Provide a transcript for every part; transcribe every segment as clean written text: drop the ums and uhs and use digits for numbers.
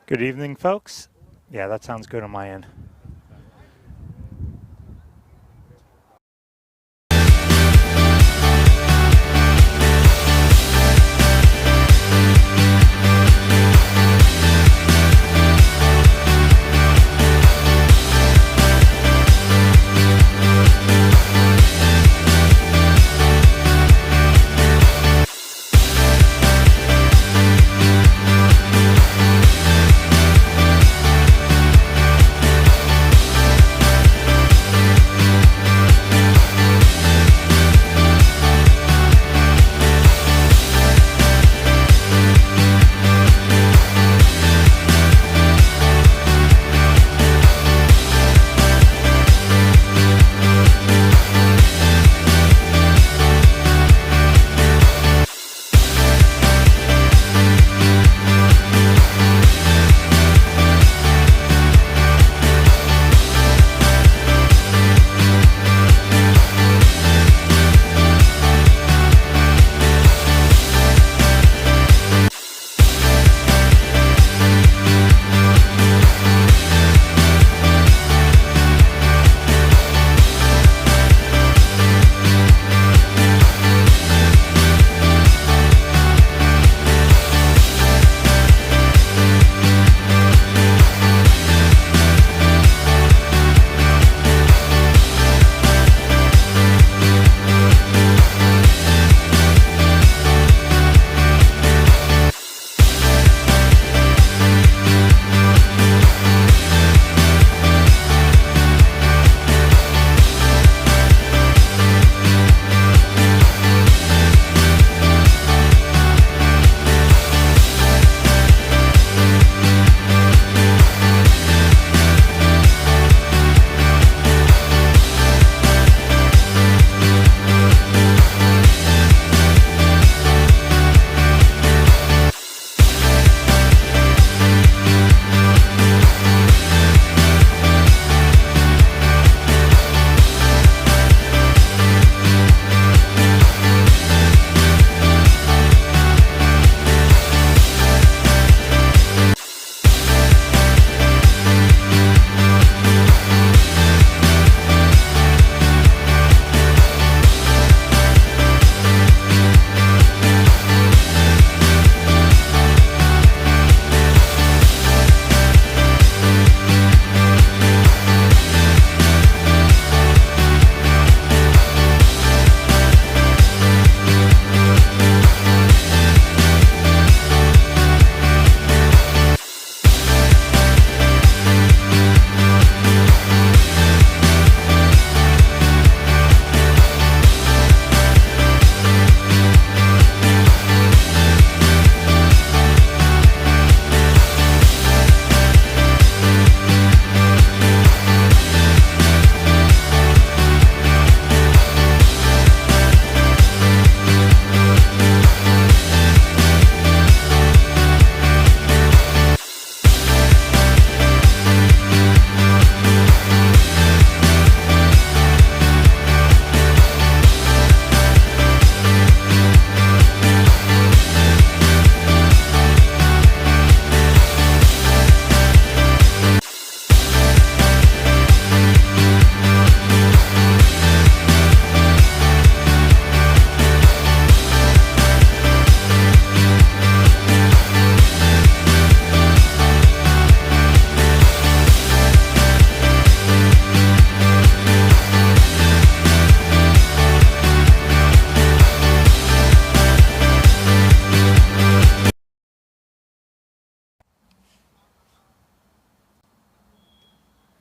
Good evening, folks. Yeah, that sounds good on my end.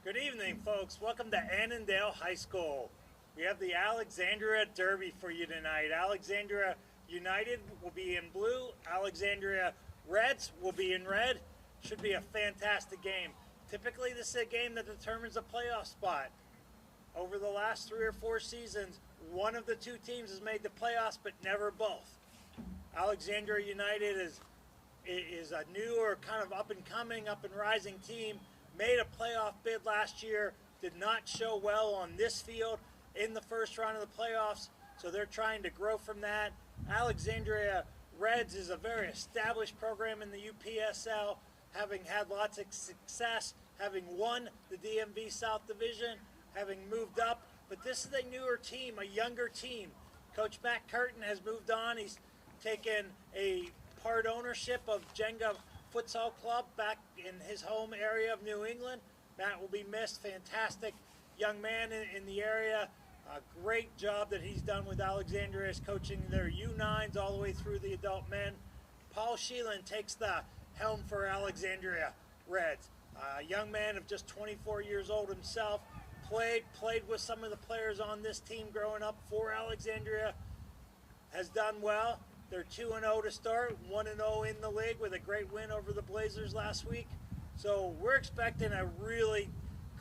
Good evening, folks. Welcome to Annandale High School. We have the Alexandria Derby for you tonight. Alexandria United will be in blue. Alexandria Reds will be in red. Should be a fantastic game. Typically, this is a game that determines a playoff spot. Over the last 3 or 4 seasons, one of the two teams has made the playoffs, but never both. Alexandria United is a new or kind of up and coming, up and rising team. Made a playoff bid last year, did not show well on this field in the first round of the playoffs, so they're trying to grow from that. Alexandria Reds is a very established program in the UPSL, having had lots of success, having won the DMV South Division, having moved up. But this is a newer team, a younger team. Coach Matt Curtin has moved on. He's taken a part ownership of Jenga Futsal Club back in his home area of New England. Matt will be missed. Fantastic young man in the area. A great job that he's done with Alexandria as coaching their U9s all the way through the adult men. Paul Sheelan takes the helm for Alexandria Reds. A young man of just 24 years old himself. Played with some of the players on this team growing up for Alexandria. Has done well. They're 2-0 to start, 1-0 in the league with a great win over the Blazers last week. So we're expecting a really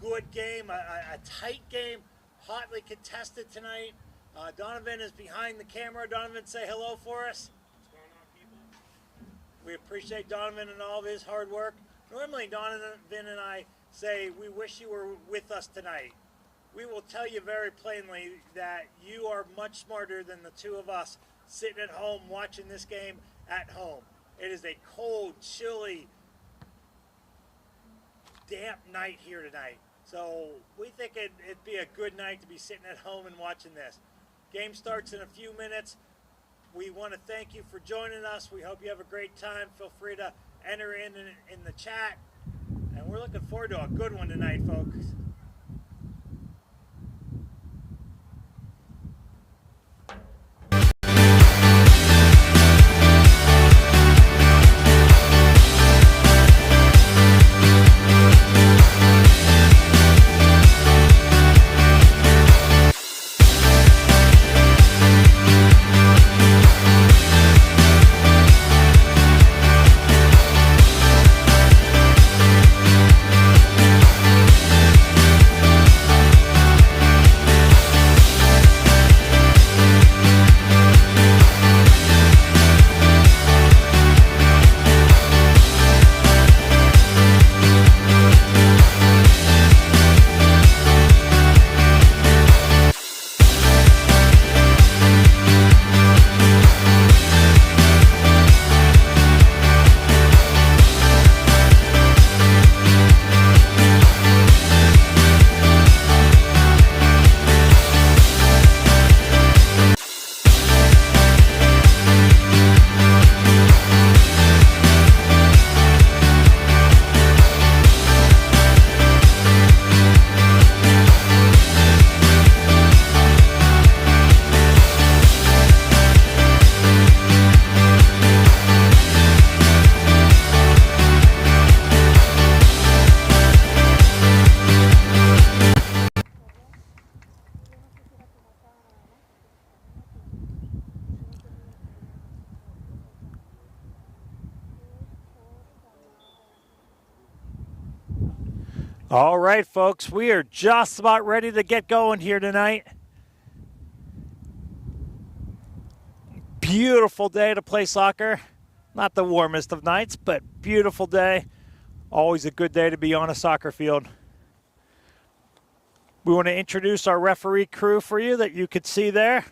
good game, a tight game, hotly contested tonight. Donovan is behind the camera. Donovan, say hello for us. What's going on, people? We appreciate Donovan and all of his hard work. Normally, Donovan and I say we wish you were with us tonight. We will tell you very plainly that you are much smarter than the two of us sitting at home watching this game at home. It is a cold, chilly, damp night here tonight. So we think it'd be a good night to be sitting at home and watching this. Game starts in a few minutes. We want to thank you for joining us. We hope you have a great time. Feel free to enter in the chat. And we're looking forward to a good one tonight, folks. All right, folks, we are just about ready to get going here tonight. Beautiful day to play soccer. Not the warmest of nights, but beautiful day. Always a good day to be on a soccer field. We want to introduce our referee crew for you that you could see there.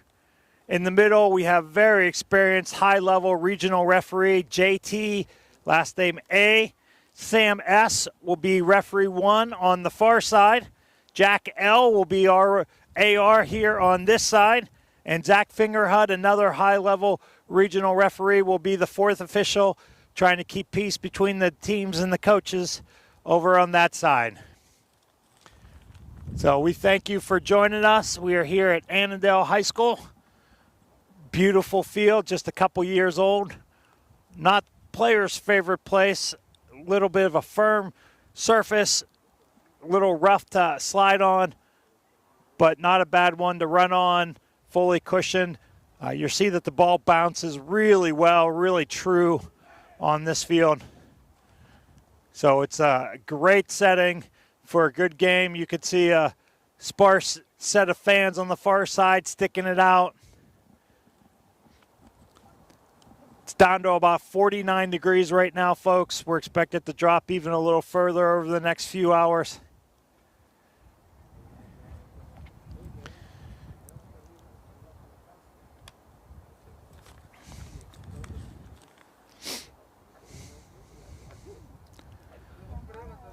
In the middle, we have very experienced high-level regional referee, JT, last name A. Sam S. will be referee 1 on the far side. Jack L. will be our AR here on this side. And Zach Fingerhut, another high-level regional referee, will be the 4th official, trying to keep peace between the teams and the coaches over on that side. So we thank you for joining us. We are here at Annandale High School. Beautiful field, just a couple years old. Not players' favorite place. A little bit of a firm surface, a little rough to slide on, but not a bad one to run on, fully cushioned. You see that the ball bounces really well, really true on this field. So it's a great setting for a good game. You could see a sparse set of fans on the far side sticking it out. It's down to about 49 degrees right now, folks. We're expected to drop even a little further over the next few hours.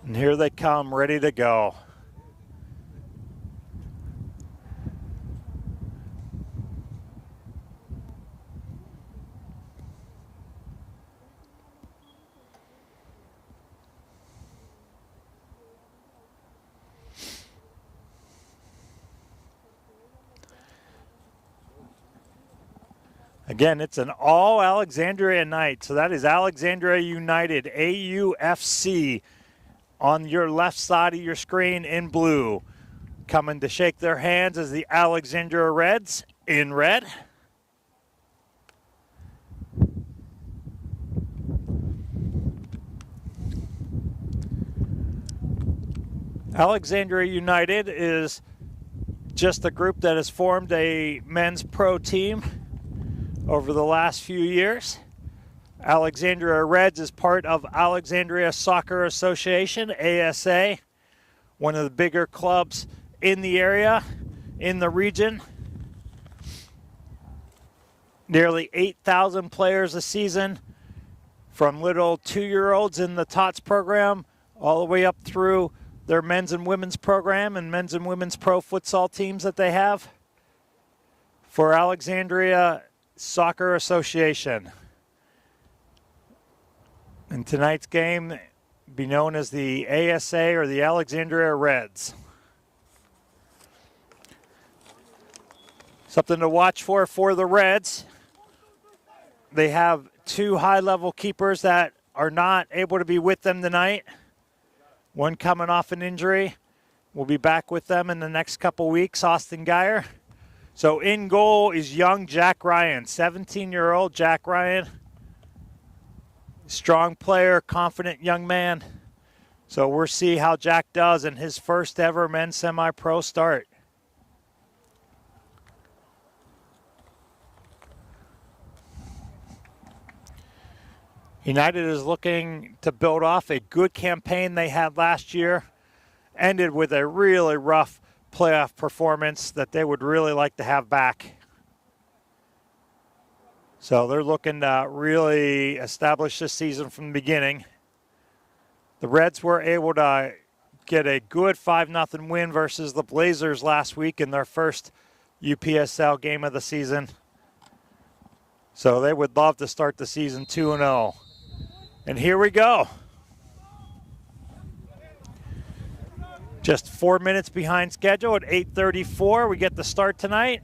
And here they come, ready to go. Again, it's an all Alexandria night. So that is Alexandria United, AUFC, on your left side of your screen in blue. Coming to shake their hands as the Alexandria Reds in red. Alexandria United is just a group that has formed a men's pro team over the last few years. Alexandria Reds is part of Alexandria Soccer Association, ASA, one of the bigger clubs in the area, in the region. Nearly 8,000 players a season, from little 2-year-olds in the TOTS program all the way up through their men's and women's program and men's and women's pro futsal teams that they have for Alexandria Soccer Association. And tonight's game be known as the ASA or the Alexandria Reds. Something to watch for the Reds. They have 2 high-level keepers that are not able to be with them tonight. One coming off an injury. We'll be back with them in the next couple weeks, Austin Geyer. So in goal is young Jack Ryan, 17-year-old Jack Ryan. Strong player, confident young man. So we'll see how Jack does in his first ever men's semi-pro start. United is looking to build off a good campaign they had last year. Ended with a really rough playoff performance that they would really like to have back. So they're looking to really establish this season from the beginning. The Reds were able to get a good 5-0 win versus the Blazers last week in their first UPSL game of the season. So they would love to start the season 2-0. And here we go. Just 4 minutes behind schedule at 8:34. We get the start tonight.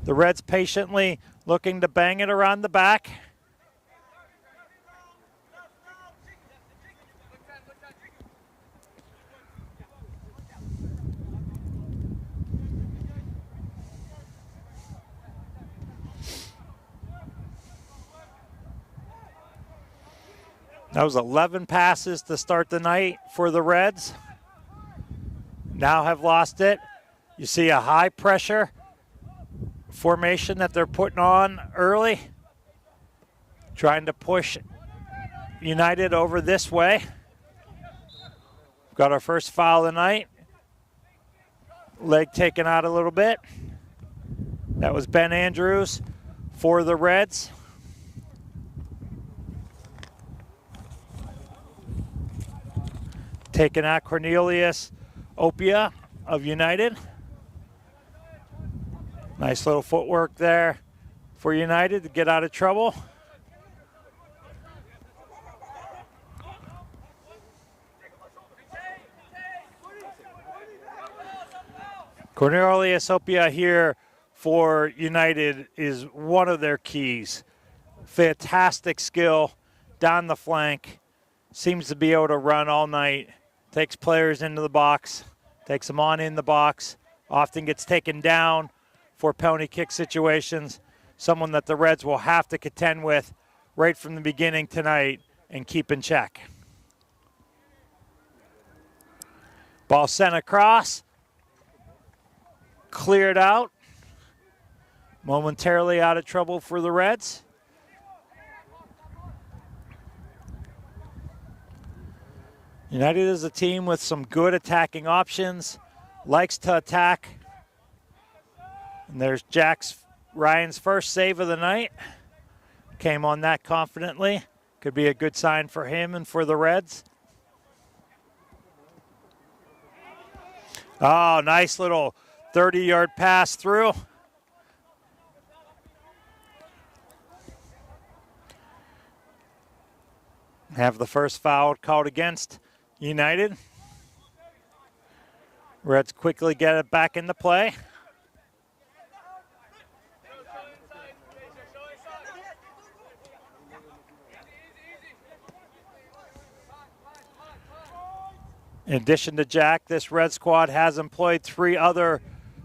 The Reds patiently looking to bang it around the back. That was 11 passes to start the night for the Reds. Now have lost it. You see a high pressure formation that they're putting on early. Trying to push United over this way. Got our first foul of the night. Leg taken out a little bit. That was Ben Andrews for the Reds. Taking out Cornelius Opia of United. Nice little footwork there for United to get out of trouble. Cornelius Opia here for United is one of their keys. Fantastic skill down the flank. Seems to be able to run all night. Takes players into the box. Takes them on in the box. Often gets taken down for penalty kick situations. Someone that the Reds will have to contend with right from the beginning tonight and keep in check. Ball sent across. Cleared out. Momentarily out of trouble for the Reds. United is a team with some good attacking options. Likes to attack. And there's Ryan's first save of the night. Came on that confidently. Could be a good sign for him and for the Reds. Oh, nice little 30-yard pass through. Have the first foul called against United. Reds quickly get it back into play. In addition to Jack, this Red squad has employed 3 other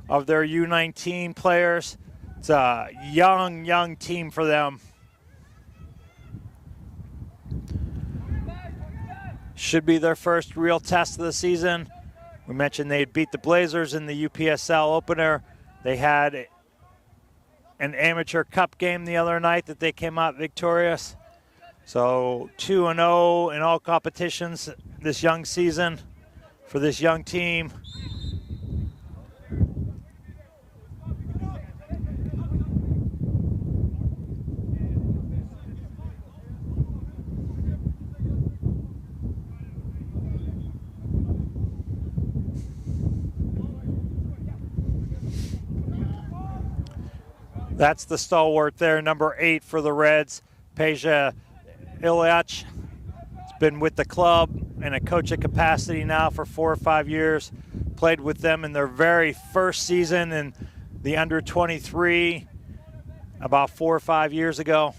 of their U19 players. It's a young team for them. Should be their first real test of the season. We mentioned they beat the Blazers in the UPSL opener. They had an amateur cup game the other night that they came out victorious. So 2-0 in all competitions this young season for this young team. That's the stalwart there, number 8 for the Reds, Peja Ilyich. He's been with the club in a coaching capacity now for 4 or 5 years. Played with them in their very first season in the under-23 about 4 or 5 years ago.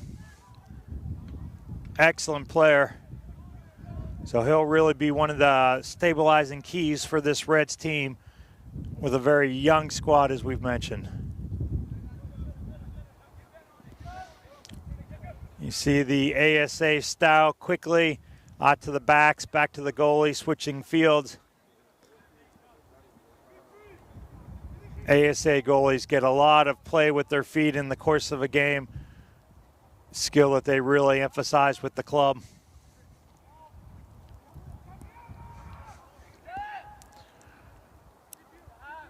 Excellent player. So he'll really be one of the stabilizing keys for this Reds team with a very young squad, as we've mentioned. You see the ASA style quickly out to the backs, back to the goalie, switching fields. ASA goalies get a lot of play with their feet in the course of a game, skill that they really emphasize with the club.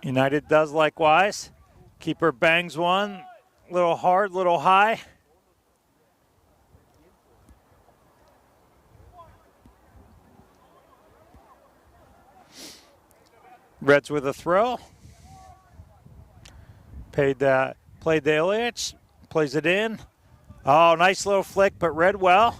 United does likewise. Keeper bangs one, little hard, little high. Reds with a throw. Played the Ilyich, plays it in. Oh, nice little flick, but read well.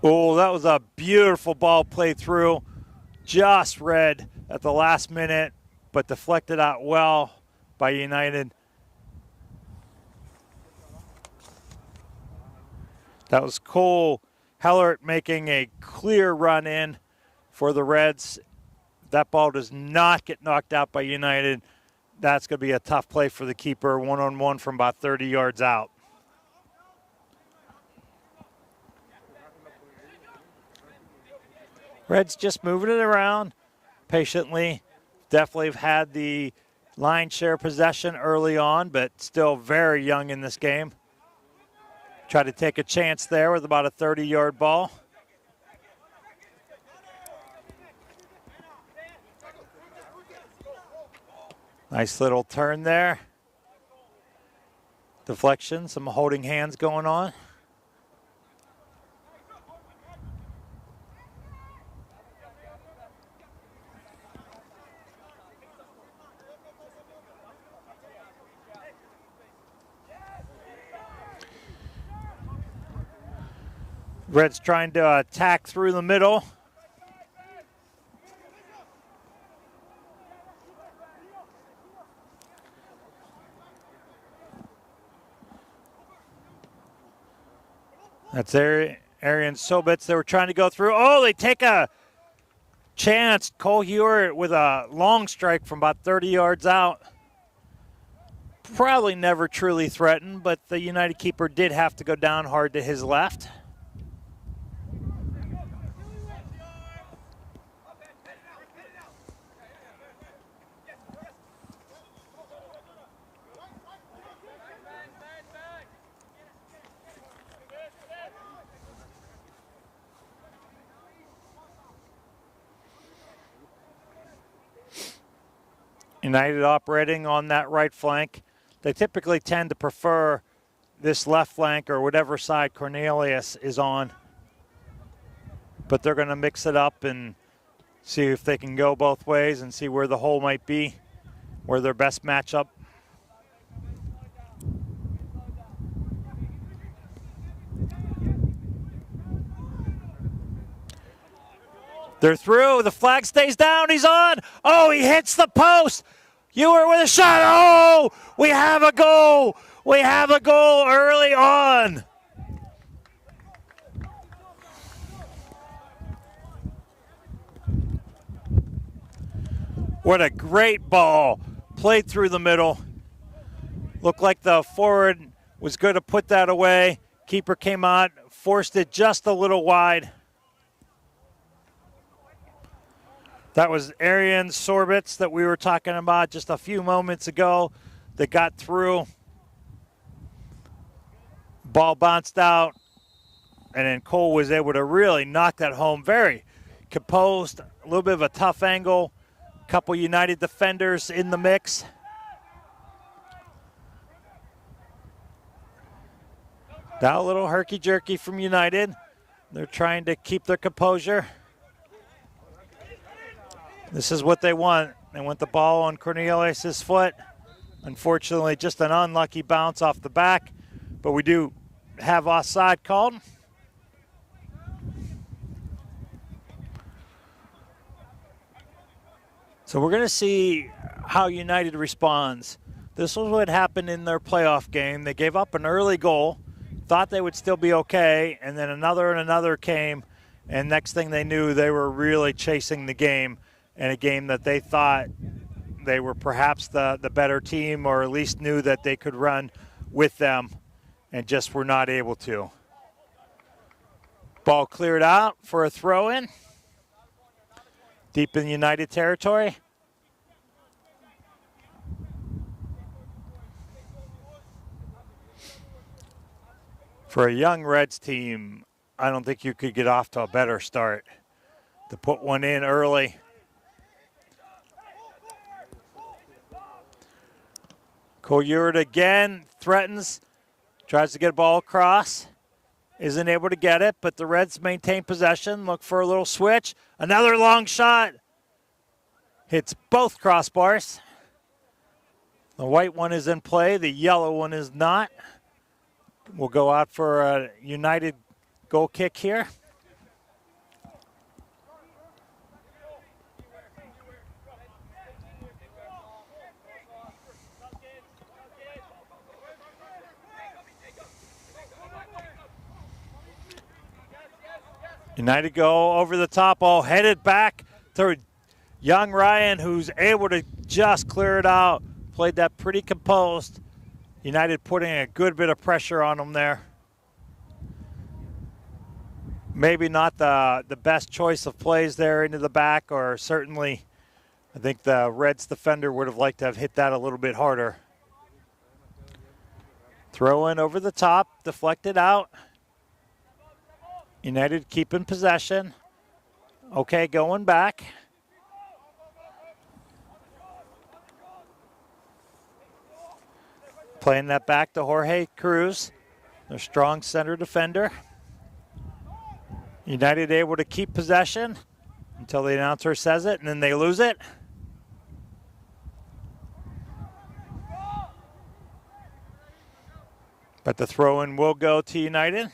Oh, that was a beautiful ball played through. Just read at the last minute, but deflected out well by United. That was Cole Hellert making a clear run in for the Reds. That ball does not get knocked out by United. That's going to be a tough play for the keeper, one-on-one from about 30 yards out. Reds just moving it around patiently. Definitely have had the line share possession early on, but still very young in this game. Try to take a chance there with about a 30-yard ball. Nice little turn there. Deflection, some holding hands going on. Reds trying to attack through the middle. That's Arian Sobitz. They were trying to go through. Oh, they take a chance. Cole Hewitt with a long strike from about 30 yards out. Probably never truly threatened, but the United keeper did have to go down hard to his left. United operating on that right flank. They typically tend to prefer this left flank or whatever side Cornelius is on. But they're going to mix it up and see if they can go both ways and see where the hole might be, where their best matchup. They're through. The flag stays down. He's on. Oh, he hits the post. Ewer with a shot. Oh, we have a goal. We have a goal early on. What a great ball. Played through the middle. Looked like the forward was going to put that away. Keeper came out, forced it just a little wide. That was Arian Sorbitz that we were talking about just a few moments ago that got through. Ball bounced out, and then Cole was able to really knock that home. Very composed, a little bit of a tough angle. A couple United defenders in the mix. Now a little herky-jerky from United. They're trying to keep their composure. This is what they want. They want the ball on Cornelius' foot. Unfortunately, just an unlucky bounce off the back, but we do have offside called. So we're going to see how United responds. This was what happened in their playoff game. They gave up an early goal, thought they would still be okay, and then another and another came, and next thing they knew, they were really chasing the game. In a game that they thought they were perhaps the better team, or at least knew that they could run with them, and just were not able to. Ball cleared out for a throw-in. Deep in United territory. For a young Reds team, I don't think you could get off to a better start. To put one in early. Koyurt again threatens, tries to get a ball across, isn't able to get it, but the Reds maintain possession, look for a little switch. Another long shot, hits both crossbars. The white one is in play, the yellow one is not. We'll go out for a United goal kick here. United go over the top, all headed back to young Ryan, who's able to just clear it out. Played that pretty composed. United putting a good bit of pressure on him there. Maybe not the best choice of plays there into the back, or certainly I think the Reds defender would have liked to have hit that a little bit harder. Throw in over the top, deflected out. United keeping possession. Okay, going back. Playing that back to Jorge Cruz, their strong center defender. United able to keep possession until the announcer says it, and then they lose it. But the throw-in will go to United.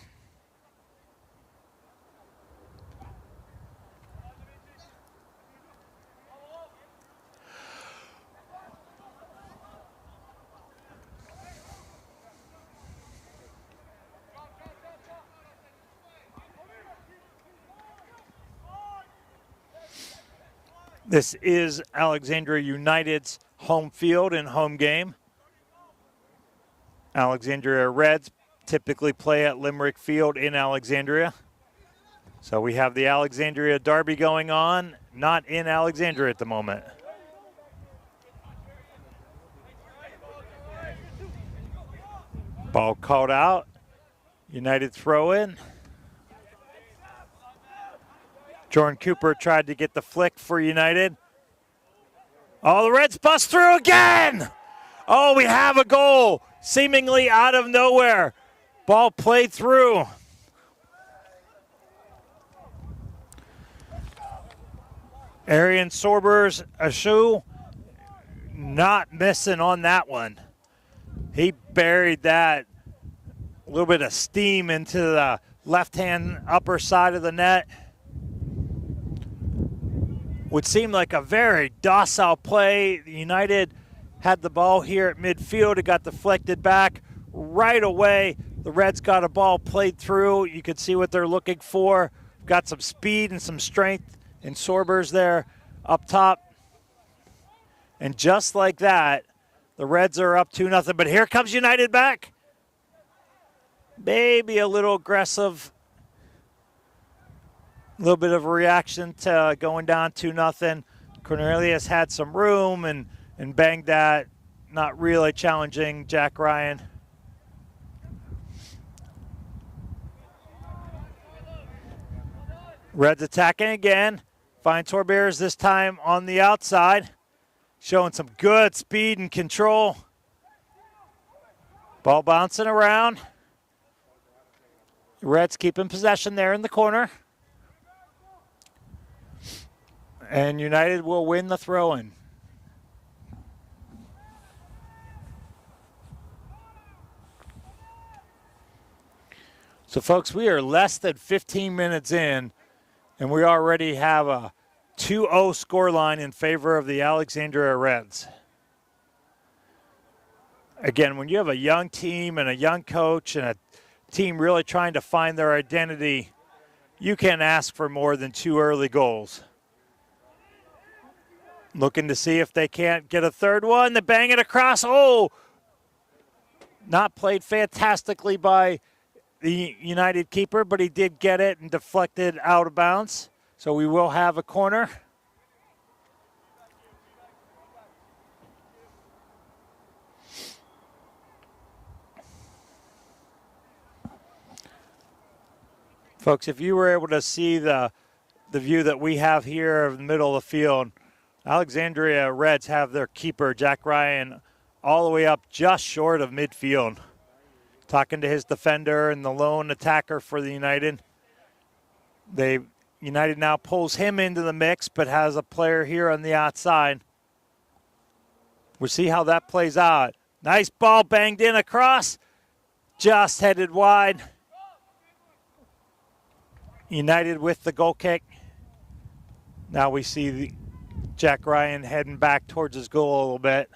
This is Alexandria United's home field and home game. Alexandria Reds typically play at Limerick Field in Alexandria. So we have the Alexandria Derby going on, not in Alexandria at the moment. Ball called out. United throw in. Jordan Cooper tried to get the flick for United. Oh, the Reds bust through again! Oh, we have a goal, seemingly out of nowhere. Ball played through. Arian Sorbers, Ashu, not missing on that one. He buried that. A little bit of steam into the left-hand upper side of the net. Would seem like a very docile play. United had the ball here at midfield. It got deflected back right away. The Reds got a ball played through. You could see what they're looking for. Got some speed and some strength in Sorbers there up top. And just like that, the Reds are up 2-0. But here comes United back. Maybe a little aggressive. A little bit of a reaction to going down 2-0. Cornelius had some room and banged that. Not really challenging Jack Ryan. Reds attacking again. Find Torbears this time on the outside. Showing some good speed and control. Ball bouncing around. Reds keeping possession there in the corner. And United will win the throw-in. So, folks, we are less than 15 minutes in, and we already have a 2-0 scoreline in favor of the Alexandria Reds. Again, when you have a young team and a young coach and a team really trying to find their identity, you can't ask for more than 2 early goals. Looking to see if they can't get a third one. They bang it across. Oh! Not played fantastically by the United keeper, but he did get it and deflected out of bounds. So we will have a corner. Folks, if you were able to see the view that we have here in the middle of the field, Alexandria Reds have their keeper, Jack Ryan, all the way up just short of midfield. Talking to his defender and the lone attacker for the United. United now pulls him into the mix, but has a player here on the outside. We'll see how that plays out. Nice ball banged in across. Just headed wide. United with the goal kick. Now we see Jack Ryan heading back towards his goal a little bit.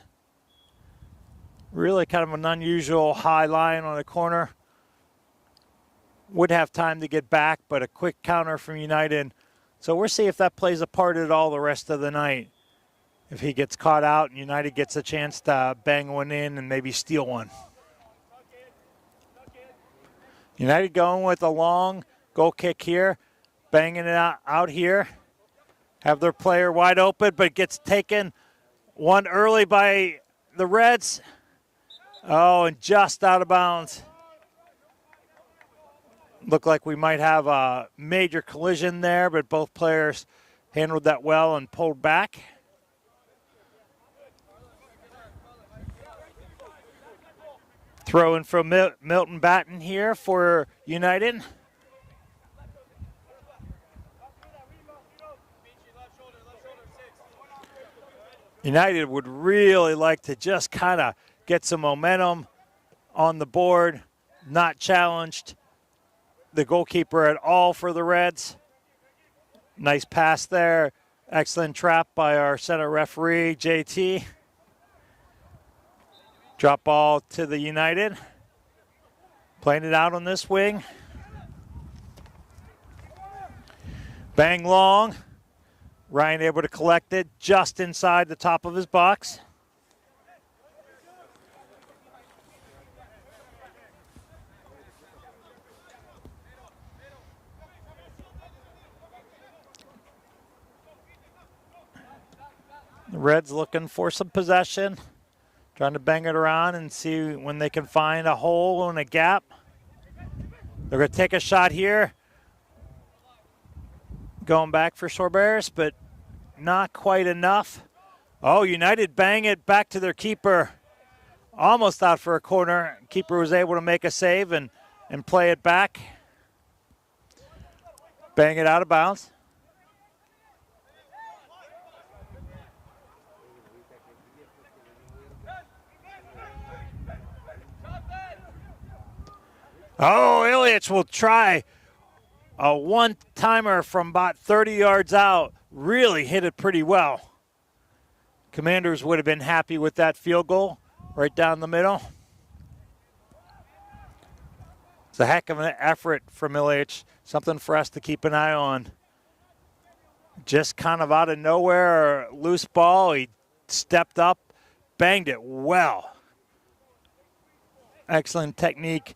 Really kind of an unusual high line on the corner. Would have time to get back, but a quick counter from United. So we'll see if that plays a part at all the rest of the night. If he gets caught out and United gets a chance to bang one in and maybe steal one. United going with a long goal kick here. Banging it out here. Have their player wide open, but gets taken one early by the Reds. Oh, and just out of bounds. Looked like we might have a major collision there, but both players handled that well and pulled back. Throw in from Milton Batten here for United. United would really like to just kind of get some momentum on the board, not challenged the goalkeeper at all for the Reds. Nice pass there. Excellent trap by our center referee, JT. Drop ball to the United. Playing it out on this wing. Bang long. Ryan able to collect it just inside the top of his box. The Reds looking for some possession. Trying to bang it around and see when they can find a hole and a gap. They're going to take a shot here. Going back for Sorbers, but not quite enough. Oh, United bang it back to their keeper. almost out for a corner. Keeper was able to make a save and play it back. Bang it out of bounds. Oh, Ilyich will try a one-timer from about 30 yards out. Really hit it pretty well. Commanders would have been happy with that field goal right down the middle. It's a heck of an effort from Ilyich. Something for us to keep an eye on. Just kind of out of nowhere, loose ball. He stepped up, banged it well. Excellent technique.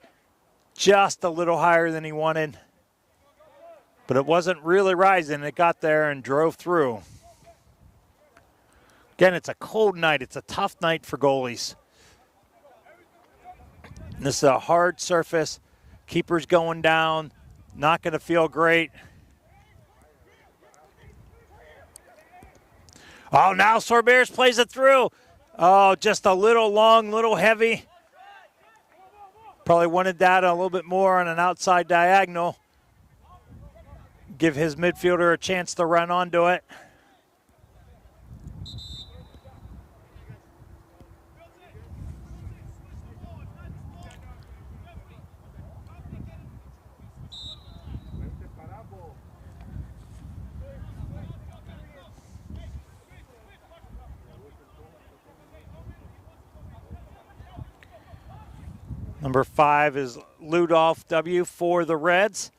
Just a little higher than he wanted. But it wasn't really rising. It got there and drove through. Again, it's a cold night. It's a tough night for goalies. This is a hard surface. Keeper's going down. Not going to feel great. Oh, now Sorbears plays it through. Oh, just a little long, little heavy. Probably wanted that a little bit more on an outside diagonal. Give his midfielder a chance to run onto it. Number 5 is Ludolf W. for the Reds,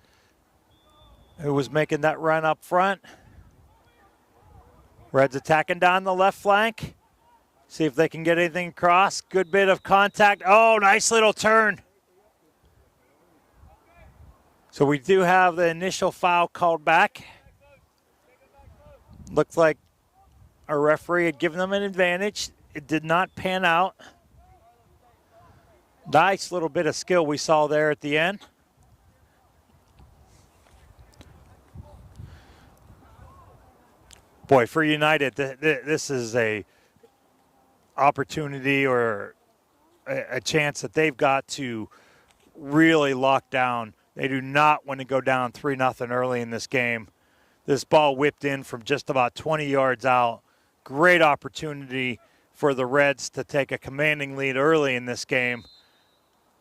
who was making that run up front. Reds attacking down the left flank. See if they can get anything across. Good bit of contact. Oh, nice little turn. So we do have the initial foul called back. Looked like our referee had given them an advantage. It did not pan out. Nice little bit of skill we saw there at the end. Boy, for United, this is a opportunity or a chance that they've got to really lock down. They do not want to go down 3-0 early in this game. This ball whipped in from just about 20 yards out. Great opportunity for the Reds to take a commanding lead early in this game.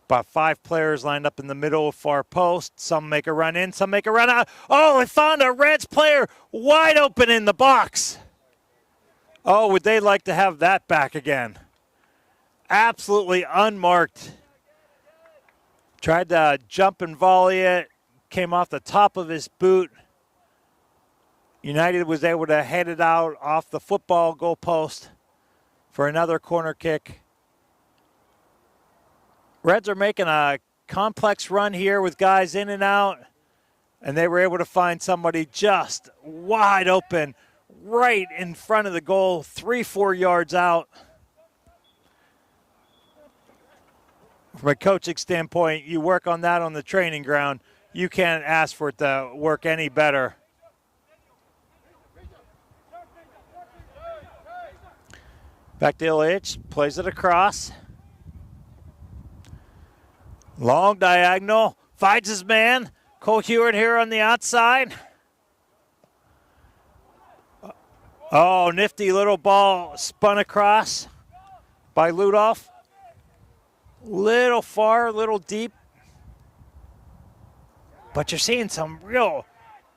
About 5 players lined up in the middle of far post. Some make a run in, some make a run out. Oh, they found a Reds player wide open in the box. Oh, would they like to have that back again? Absolutely unmarked. Tried to jump and volley it. Came off the top of his boot. United was able to head it out off the football goal post for another corner kick. Reds are making a complex run here with guys in and out, and they were able to find somebody just wide open right in front of the goal, 3-4 yards out. From a coaching standpoint, you work on that on the training ground. You can't ask for it to work any better. Back to Ilyich, plays it across. Long diagonal, finds his man. Cole Hewitt here on the outside. Oh, nifty little ball spun across by Ludolf. Little far, little deep. But you're seeing some real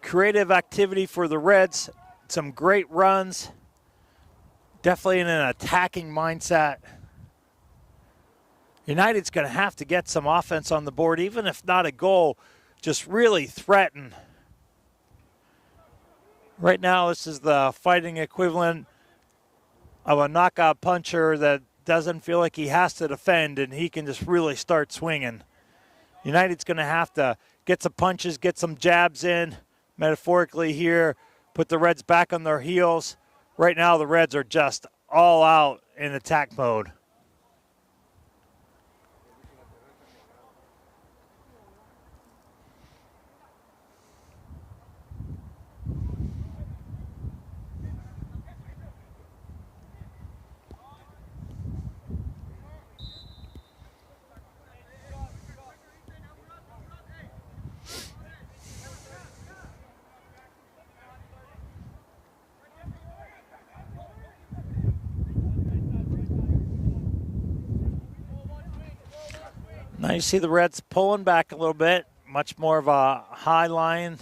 creative activity for the Reds. Some great runs. Definitely in an attacking mindset. United's going to have to get some offense on the board, even if not a goal, just really threaten. Right now, this is the fighting equivalent of a knockout puncher that doesn't feel like he has to defend, and he can just really start swinging. United's going to have to get some punches, get some jabs in, metaphorically here, put the Reds back on their heels. Right now, the Reds are just all out in attack mode. Now you see the Reds pulling back a little bit, much more of a high line.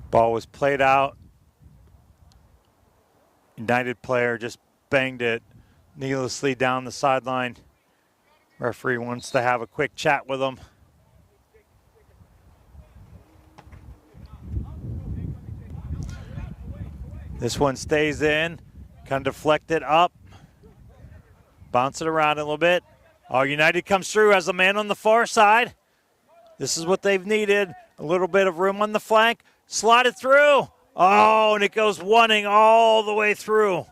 Ball was played out. United player just banged it needlessly down the sideline. Referee wants to have a quick chat with him. This one stays in, kind of deflect it up, bounce it around a little bit. Oh, United comes through as a man on the far side. This is what they've needed, a little bit of room on the flank. Slide it through. Oh, and it goes one-ing all the way through.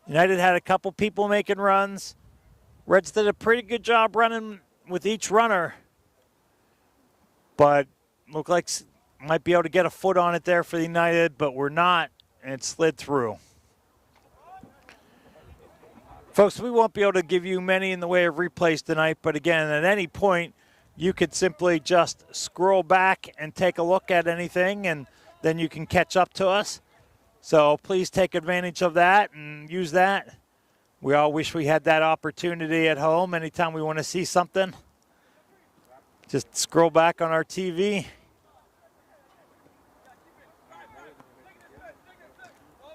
United had a couple people making runs. Reds did a pretty good job running with each runner, but looked like might be able to get a foot on it there for the United, but we're not. And it slid through. Folks, we won't be able to give you many in the way of replays tonight, but again, at any point, you could simply just scroll back and take a look at anything, and then you can catch up to us. So please take advantage of that and use that. We all wish we had that opportunity at home anytime we want to see something. Just scroll back on our TV.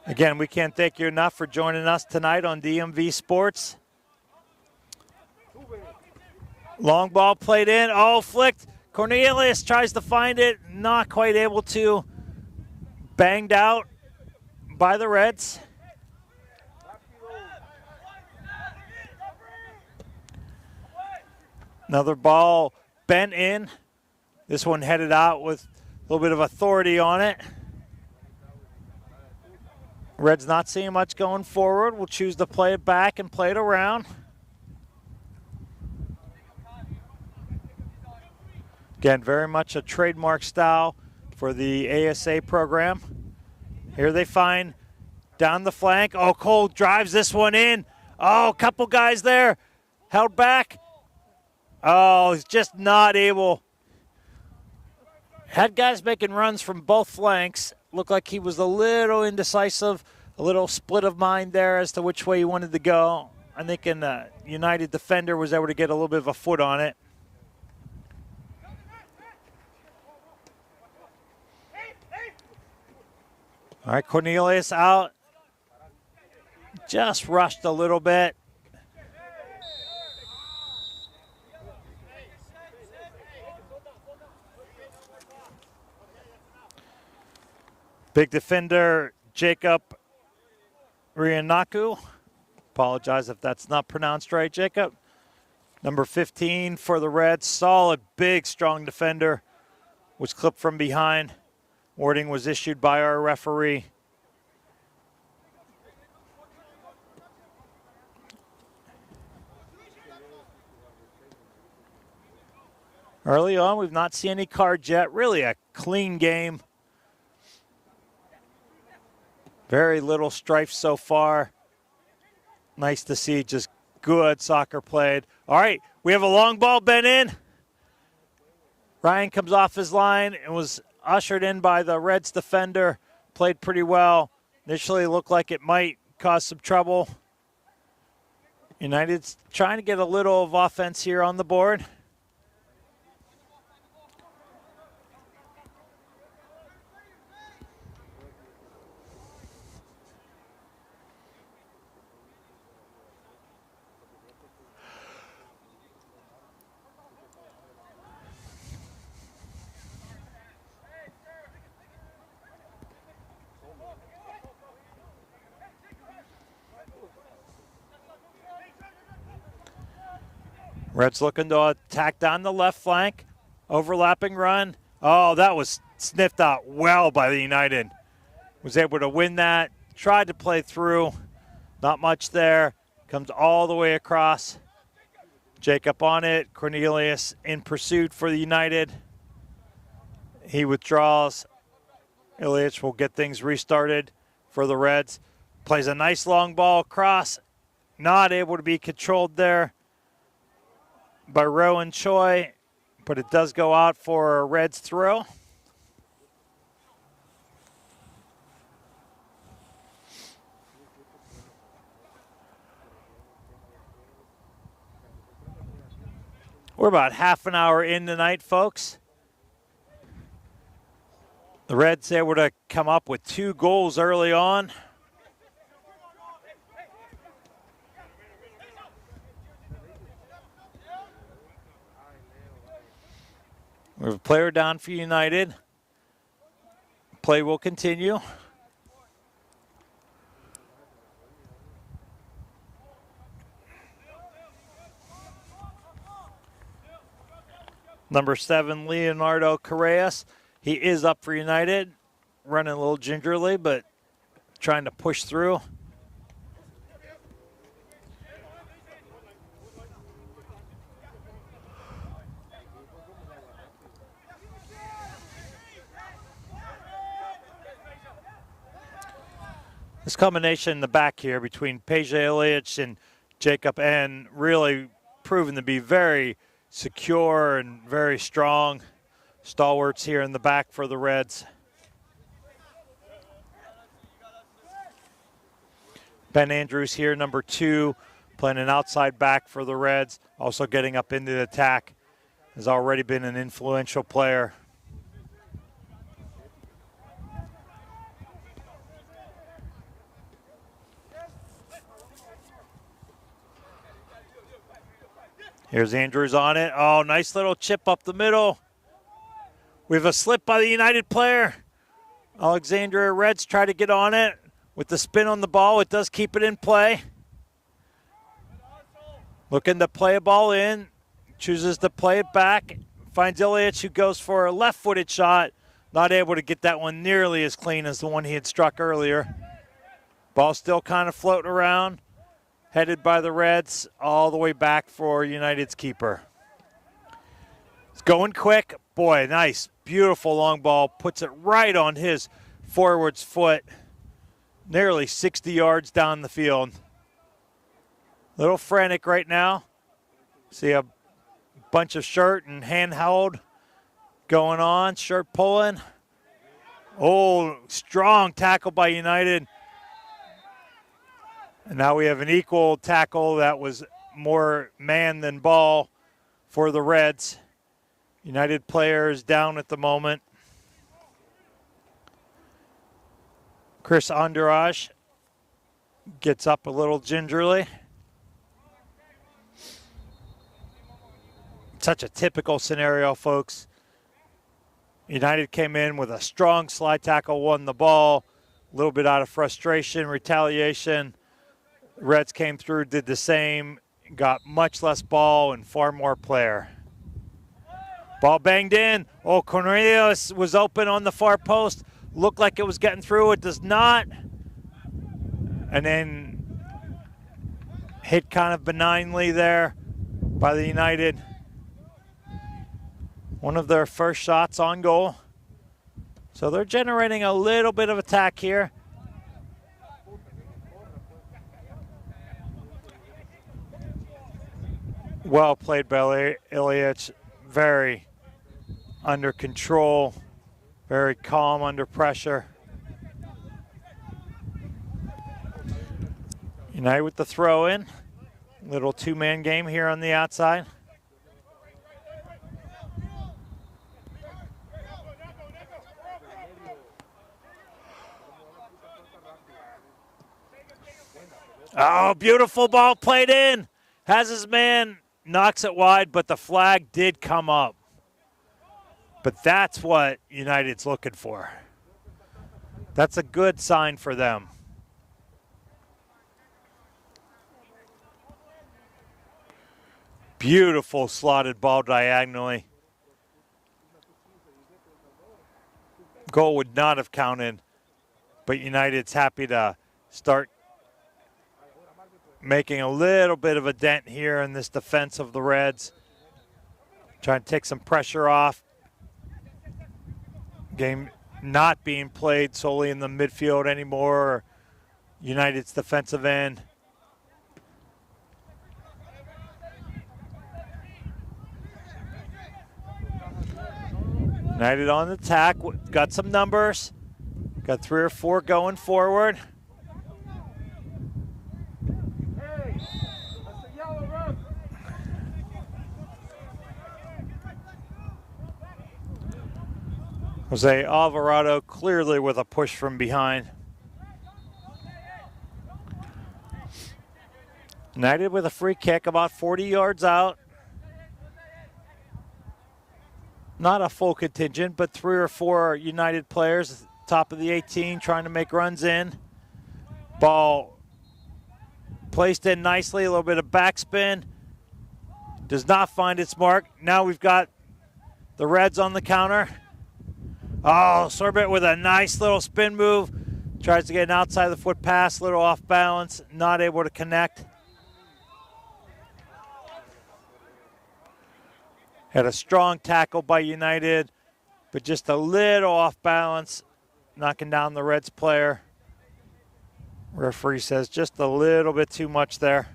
Again, we can't thank you enough for joining us tonight on DMV Sports. Long ball played in. Oh, flicked. Cornelius tries to find it. Not quite able to. Banged out by the Reds. Another ball bent in. This one headed out with a little bit of authority on it. Reds not seeing much going forward. We'll choose to play it back and play it around. Again, very much a trademark style for the ASA program. Here they find down the flank. Oh, Cole drives this one in. Oh, a couple guys there. Held back. Oh, he's just not able. Had guys making runs from both flanks. Looked like he was a little indecisive, a little split of mind there as to which way he wanted to go. I think an United defender was able to get a little bit of a foot on it. All right, Cornelius out. Just rushed a little bit. Big defender, Jacob Rianaku. Apologize if that's not pronounced right, Jacob. Number 15 for the Reds. Solid, big, strong defender. Was clipped from behind. Warning was issued by our referee. Early on, we've not seen any cards yet. Really a clean game. Very little strife so far. Nice to see, just good soccer played. All right, we have a long ball bent in. Ryan comes off his line and was ushered in by the Reds defender. Played pretty well. Initially looked like it might cause some trouble. United's trying to get a little of offense here on the board. Reds looking to attack down the left flank. Overlapping run. Oh, that was sniffed out well by the United. Was able to win that. Tried to play through. Not much there. Comes all the way across. Jacob on it. Cornelius in pursuit for the United. He withdraws. Ilyich will get things restarted for the Reds. Plays a nice long ball across. Not able to be controlled there by Rowan Choi, but it does go out for a Reds throw. We're about half an hour in tonight, folks. The Reds able to come up with 2 goals early on. We have a player down for United. Play will continue. Number 7, Leonardo Correas. He is up for United. Running a little gingerly, but trying to push through. This combination in the back here between Peja Ilic and Jacob N really proven to be very secure and very strong stalwarts here in the back for the Reds. Ben Andrews here, number 2, playing an outside back for the Reds, also getting up into the attack, has already been an influential player. Here's Andrews on it. Oh, nice little chip up the middle. We have a slip by the United player. Alexandria Reds try to get on it. With the spin on the ball, it does keep it in play. Looking to play a ball in. Chooses to play it back. Finds Ilic, who goes for a left-footed shot. Not able to get that one nearly as clean as the one he had struck earlier. Ball still kind of floating around. Headed by the Reds all the way back for United's keeper. It's going quick. Boy, nice, beautiful long ball. Puts it right on his forward's foot. Nearly 60 yards down the field. Little frantic right now. See a bunch of shirt and handheld going on. Shirt pulling. Oh, strong tackle by United. And now we have an equal tackle that was more man than ball for the Reds. United players down at the moment. Chris Andrade gets up a little gingerly. Such a typical scenario, folks. United came in with a strong slide tackle, won the ball. A little bit out of frustration, retaliation. Reds came through, did the same, got much less ball and far more player. Ball banged in. Oh, Cornelius was open on the far post. Looked like it was getting through. It does not. And then hit kind of benignly there by the United. One of their first shots on goal. So they're generating a little bit of attack here. Well played by Ilic, very under control, very calm under pressure. United with the throw in, little 2-man game here on the outside. Oh, beautiful ball played in, has his man. Knocks it wide, but the flag did come up. But that's what United's looking for. That's a good sign for them. Beautiful slotted ball diagonally. Goal would not have counted, but United's happy to start making a little bit of a dent here in this defense of the Reds. Trying to take some pressure off. Game not being played solely in the midfield anymore. United's defensive end. United on the attack, got some numbers. Got 3 or 4 going forward. Jose Alvarado clearly with a push from behind. United with a free kick about 40 yards out. Not a full contingent, but 3 or 4 United players, top of the 18, trying to make runs in. Ball placed in nicely, a little bit of backspin. Does not find its mark. Now we've got the Reds on the counter. Oh, Sorbet with a nice little spin move. Tries to get an outside the foot pass, a little off balance, not able to connect. Had a strong tackle by United, but just a little off balance, knocking down the Reds player. Referee says just a little bit too much there.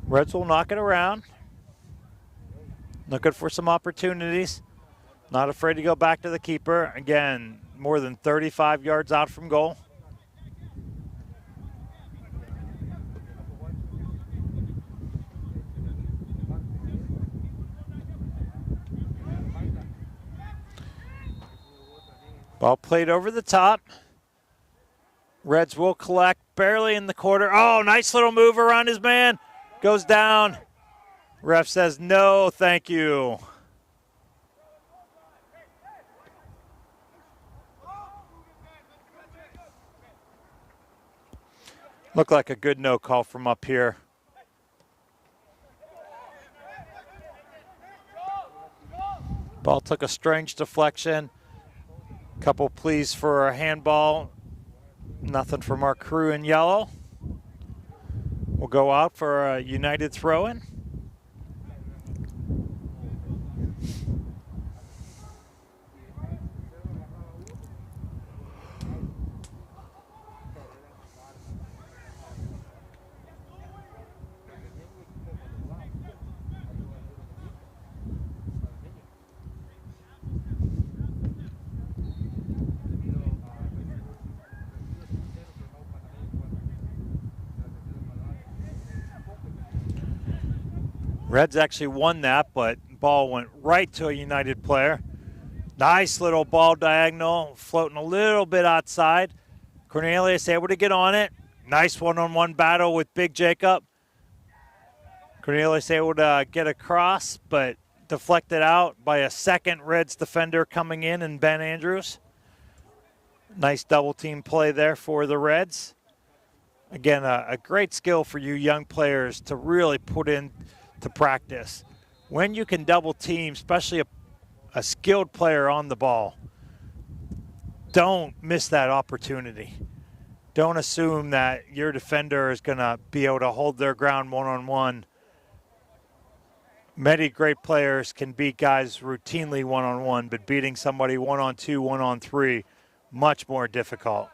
Reds will knock it around. Looking for some opportunities. Not afraid to go back to the keeper. Again, more than 35 yards out from goal. Ball played over the top. Reds will collect barely in the quarter. Oh, nice little move around his man. Goes down. Ref says no, thank you. Looked like a good no call from up here. Ball took a strange deflection. Couple pleas for a handball. Nothing from our crew in yellow. We'll go out for a United throw-in. Reds actually won that, but ball went right to a United player. Nice little ball diagonal, floating a little bit outside. Cornelius able to get on it. Nice one-on-one battle with Big Jacob. Cornelius able to get across, but deflected out by a second Reds defender coming in Ben Andrews. Nice double team play there for the Reds. Again, a great skill for you young players to really put in to practice. When you can double team, especially a skilled player on the ball, don't miss that opportunity. Don't assume that your defender is going to be able to hold their ground one-on-one. Many great players can beat guys routinely one-on-one, but beating somebody one-on-two, one-on-three, much more difficult.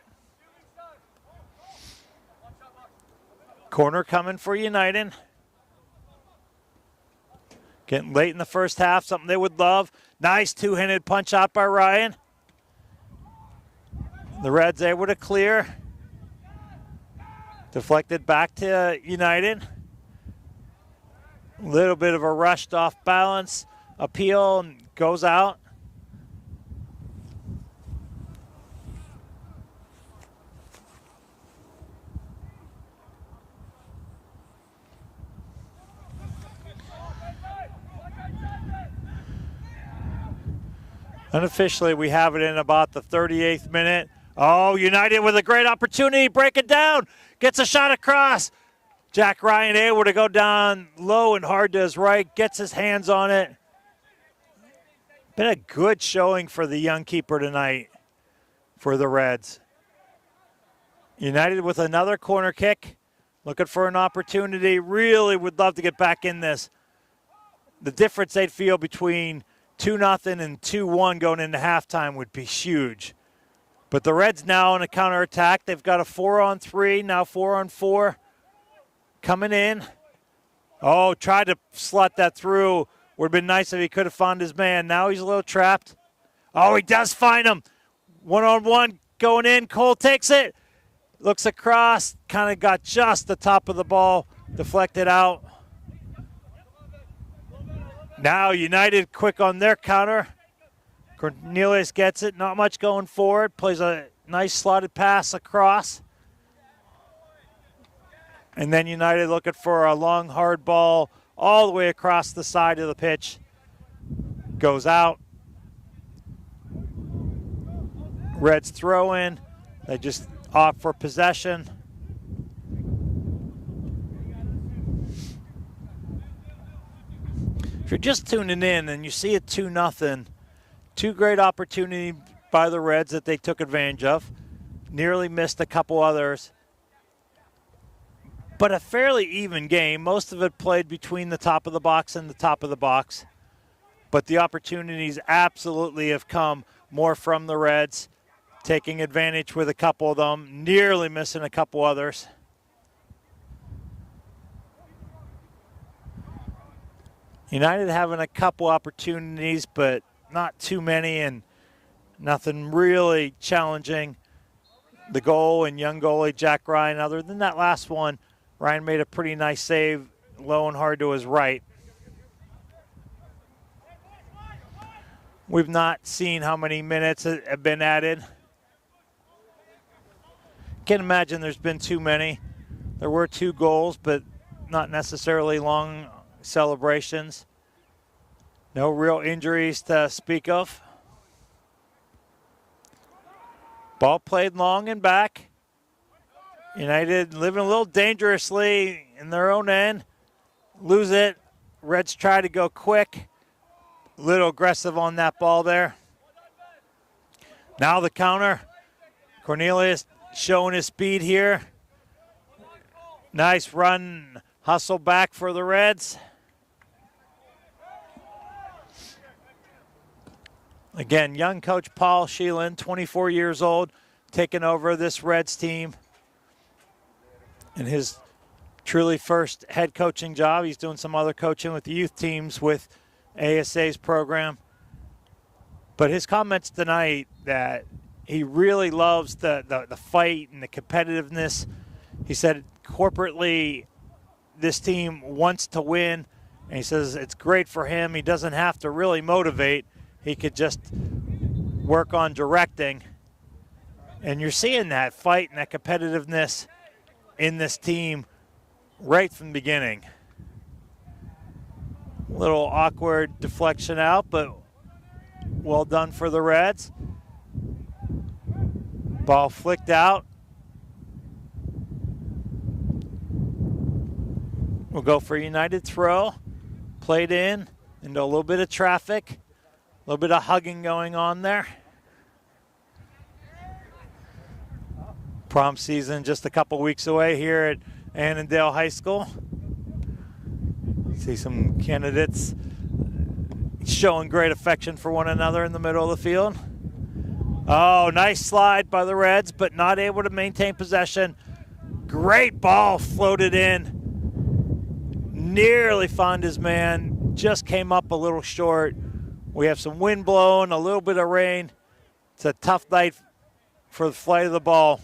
Corner coming for United. Getting late in the first half, something they would love. Nice two-handed punch out by Ryan. The Reds able to clear. Deflected back to United. A little bit of a rushed off balance. Appeal and goes out. Unofficially, we have it in about the 38th minute. Oh, United with a great opportunity. Break it down. Gets a shot across. Jack Ryan able to go down low and hard to his right. Gets his hands on it. Been a good showing for the young keeper tonight for the Reds. United with another corner kick. Looking for an opportunity. Really would love to get back in this. The difference they'd feel between 2-0 and 2-1 going into halftime would be huge. But the Reds now on a counterattack. They've got a 4-on-3, now 4-on-4 coming in. Oh, tried to slot that through. Would have been nice if he could have found his man. Now he's a little trapped. Oh, he does find him. One-on-one going in. Cole takes it. Looks across. Kind of got just the top of the ball. Deflected out. Now United quick on their counter. Cornelius gets it, not much going forward, plays a nice slotted pass across. And then United looking for a long, hard ball all the way across the side of the pitch. Goes out. Reds throw in. They just opt for possession. If you're just tuning in and you see it 2-0, two great opportunities by the Reds that they took advantage of. Nearly missed a couple others. But a fairly even game. Most of it played between the top of the box and the top of the box. But the opportunities absolutely have come more from the Reds, taking advantage with a couple of them, nearly missing a couple others. United having a couple opportunities, but not too many, and nothing really challenging the goal and young goalie Jack Ryan. Other than that last one, Ryan made a pretty nice save, low and hard to his right. We've not seen how many minutes have been added. Can't imagine there's been too many. There were 2 goals, but not necessarily long celebrations. No real injuries to speak of. Ball played long and back. United living a little dangerously in their own end. Lose it. Reds try to go quick. A little aggressive on that ball there. Now the counter. Cornelius showing his speed here. Nice run, hustle back for the Reds. Again, young coach Paul Sheelan, 24 years old, taking over this Reds team. In his truly first head coaching job. He's doing some other coaching with the youth teams with ASA's program. But his comments tonight that he really loves the fight and the competitiveness. He said corporately this team wants to win, and he says it's great for him. He doesn't have to really motivate. He could just work on directing. And you're seeing that fight and that competitiveness in this team right from the beginning. A little awkward deflection out, but well done for the Reds. Ball flicked out. We'll go for a United throw. Played in into a little bit of traffic. A little bit of hugging going on there. Prom season just a couple weeks away here at Annandale High School. See some candidates showing great affection for one another in the middle of the field. Oh, nice slide by the Reds, but not able to maintain possession. Great ball floated in. Nearly found his man, just came up a little short. We have some wind blowing, a little bit of rain. It's a tough night for the flight of the ball.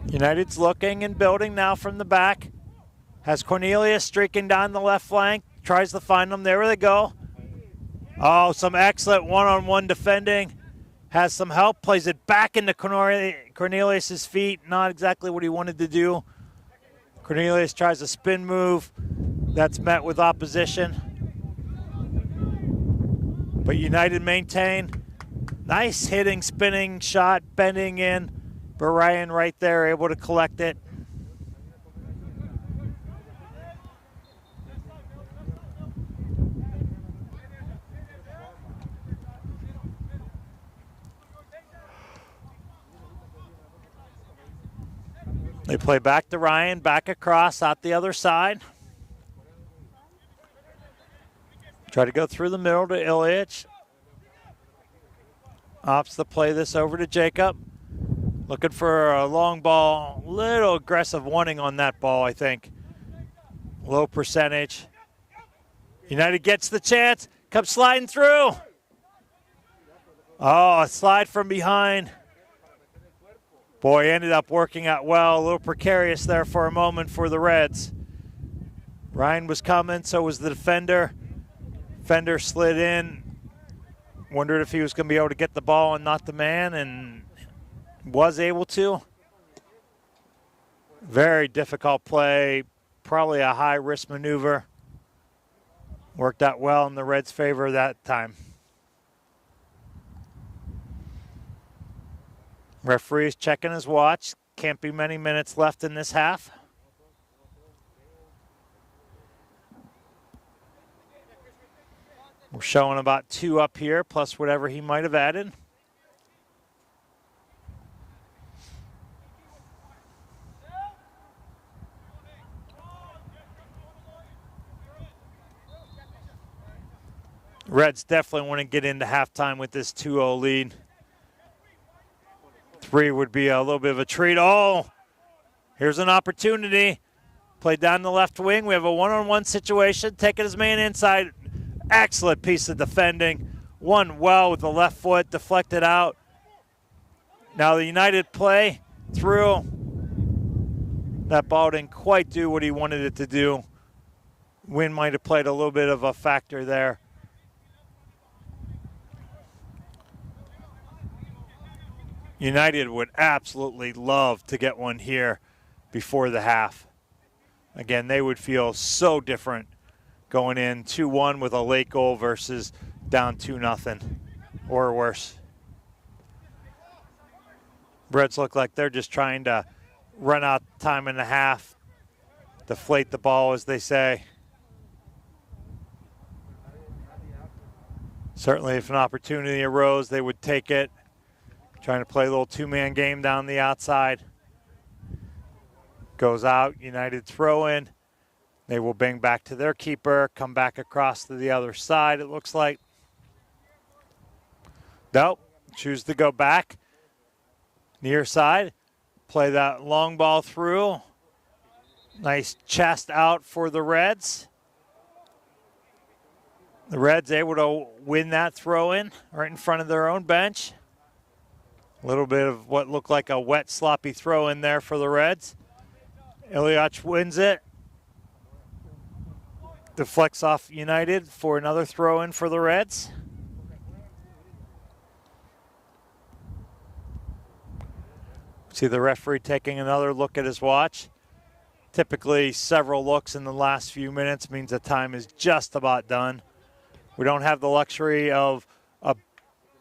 United's looking and building now from the back. Has Cornelius streaking down the left flank. Tries to find them. There they go. Oh, some excellent one-on-one defending. Has some help. Plays it back into Cornelius' feet. Not exactly what he wanted to do. Cornelius tries a spin move. That's met with opposition. But United maintain. Nice hitting, spinning shot, bending in. But Ryan right there able to collect it. They play back to Ryan, back across, out the other side. Try to go through the middle to Ilyich. Opts to play this over to Jacob. Looking for a long ball. Little aggressive wanting on that ball, I think. Low percentage. United gets the chance. Comes sliding through. Oh, a slide from behind. Boy, ended up working out well. A little precarious there for a moment for the Reds. Ryan was coming, so was the defender. Defender slid in, wondered if he was going to be able to get the ball and not the man, and was able to. Very difficult play, probably a high-risk maneuver. Worked out well in the Reds' favor that time. Referee's checking his watch. Can't be many minutes left in this half. We're showing about 2 up here, plus whatever he might have added. Reds definitely want to get into halftime with this 2-0 lead. 3 would be a little bit of a treat. Oh, here's an opportunity. Play down the left wing. We have a one-on-one situation. Taking his man inside. Excellent piece of defending. Won well with the left foot. Deflected out. Now the United play through. That ball didn't quite do what he wanted it to do. Wind might have played a little bit of a factor there. United would absolutely love to get one here before the half. Again, they would feel so different going in 2-1 with a late goal versus down 2-0 or worse. Reds look like they're just trying to run out time in the half, deflate the ball, as they say. Certainly if an opportunity arose, they would take it. Trying to play a little 2-man game down the outside. Goes out, United throw in. They will bang back to their keeper, come back across to the other side, it looks like. Nope, choose to go back. Near side, play that long ball through. Nice chest out for the Reds. The Reds able to win that throw in right in front of their own bench. A little bit of what looked like a wet, sloppy throw in there for the Reds. Ilyich wins it. Deflects off United for another throw in for the Reds. See the referee taking another look at his watch. Typically several looks in the last few minutes means the time is just about done. We don't have the luxury of a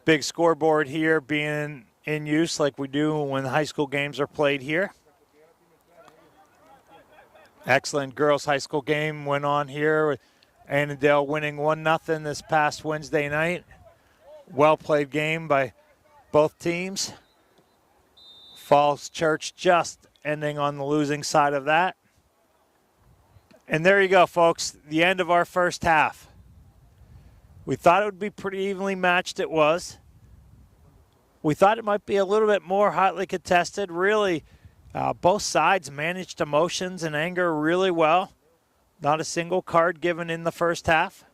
big scoreboard here being in use like we do when high school games are played here. Excellent girls high school game went on here with Annandale winning 1-0 this past Wednesday night. Well played game by both teams. Falls Church just ending on the losing side of that. And there you go, folks, the end of our first half. We thought it would be pretty evenly matched. It was. We thought it might be a little bit more hotly contested. Really, both sides managed emotions and anger really well. Not a single card given in the first half.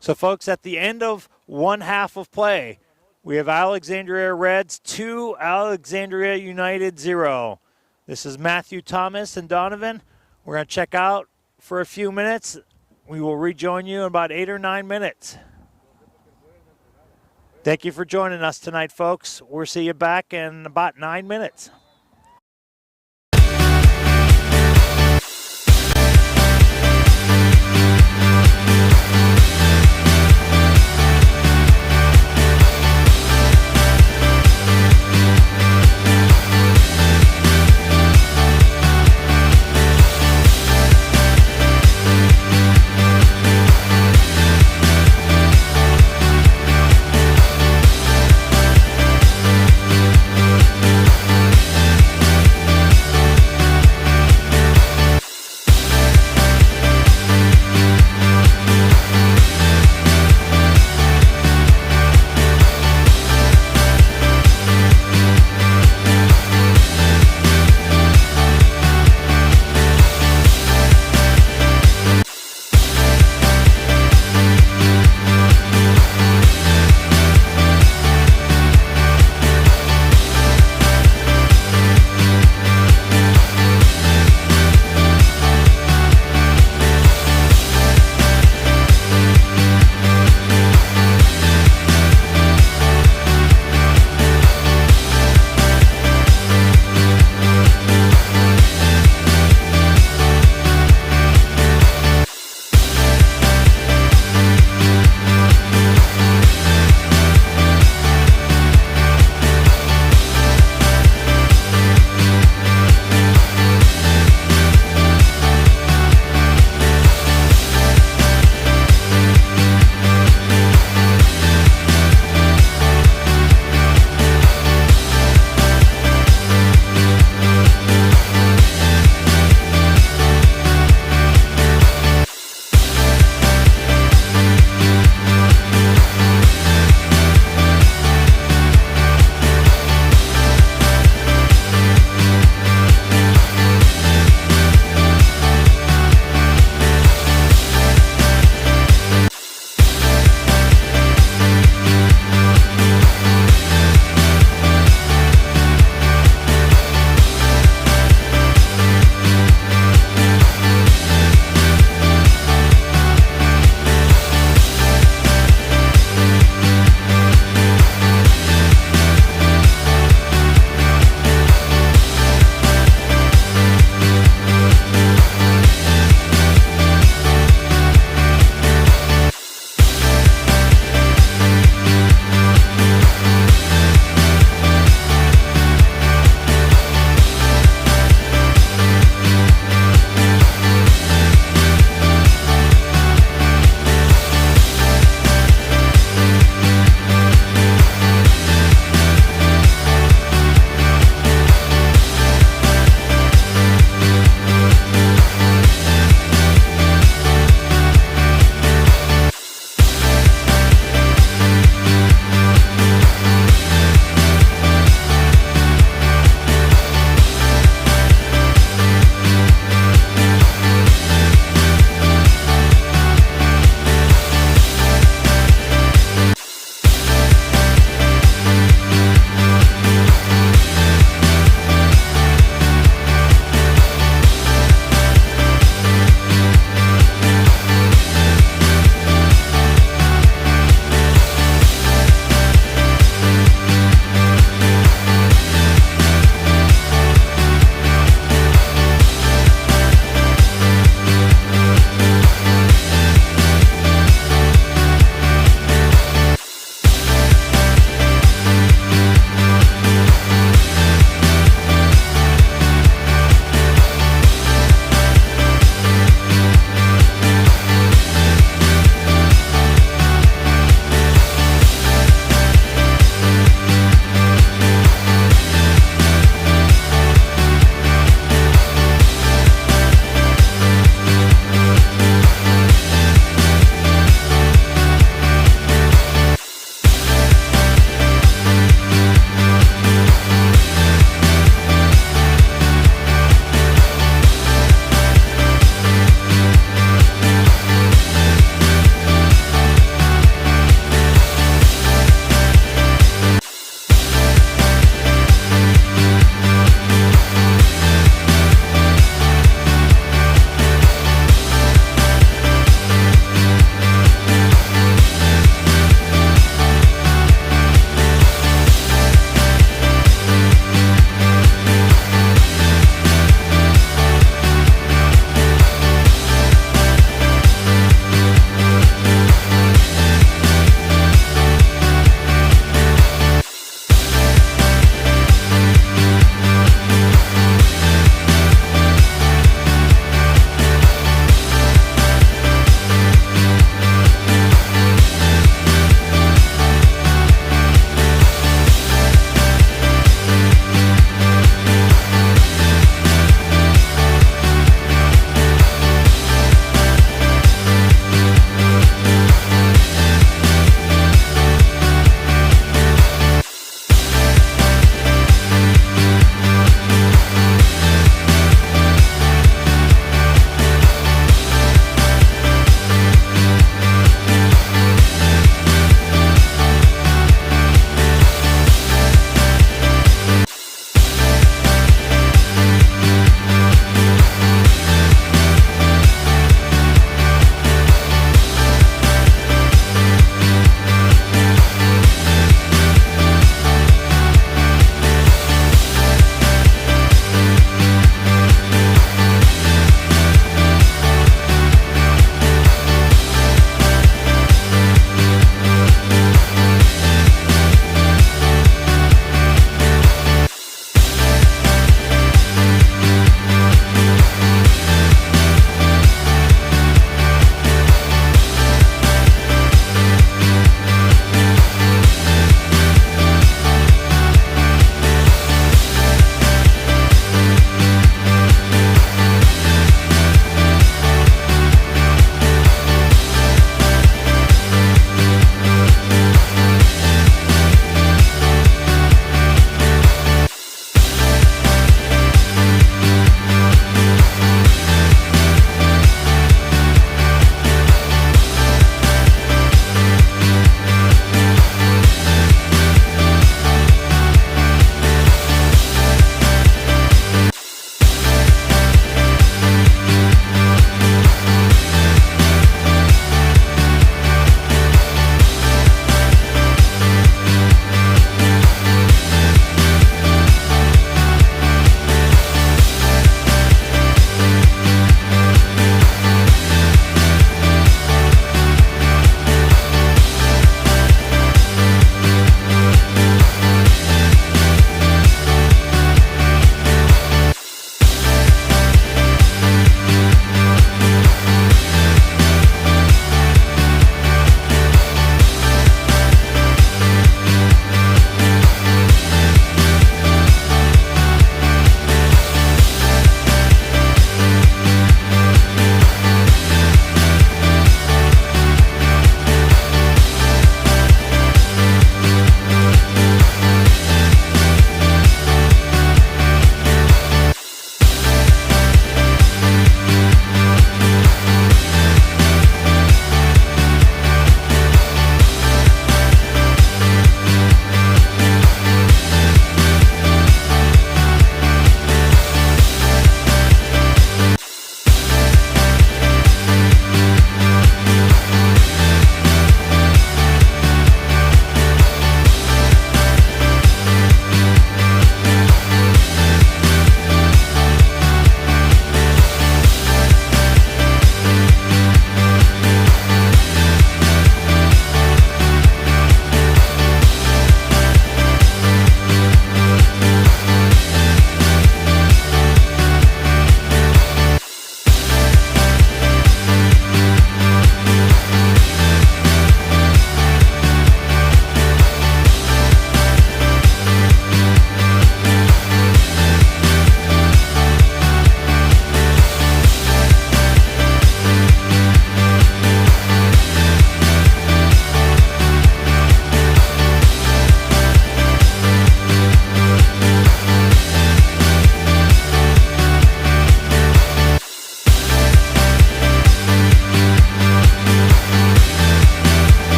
So, folks, at the end of one half of play, we have Alexandria Reds 2, Alexandria United 0. This is Matthew, Thomas, and Donovan. We're going to check out for a few minutes. We will rejoin you in about 8 or 9 minutes. Thank you for joining us tonight, folks. We'll see you back in about 9 minutes.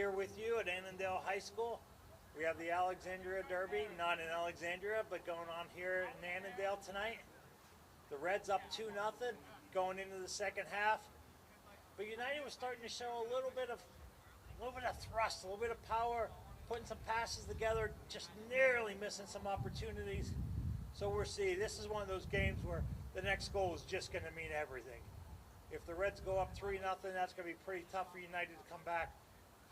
here with you at Annandale High School. We have the Alexandria Derby, not in Alexandria, but going on here in Annandale tonight. The Reds up 2-0 going into the second half. But United was starting to show a little bit of thrust, a little bit of power, putting some passes together, just narrowly missing some opportunities. So we'll see. This is one of those games where the next goal is just going to mean everything. If the Reds go up 3-0, that's going to be pretty tough for United to come back.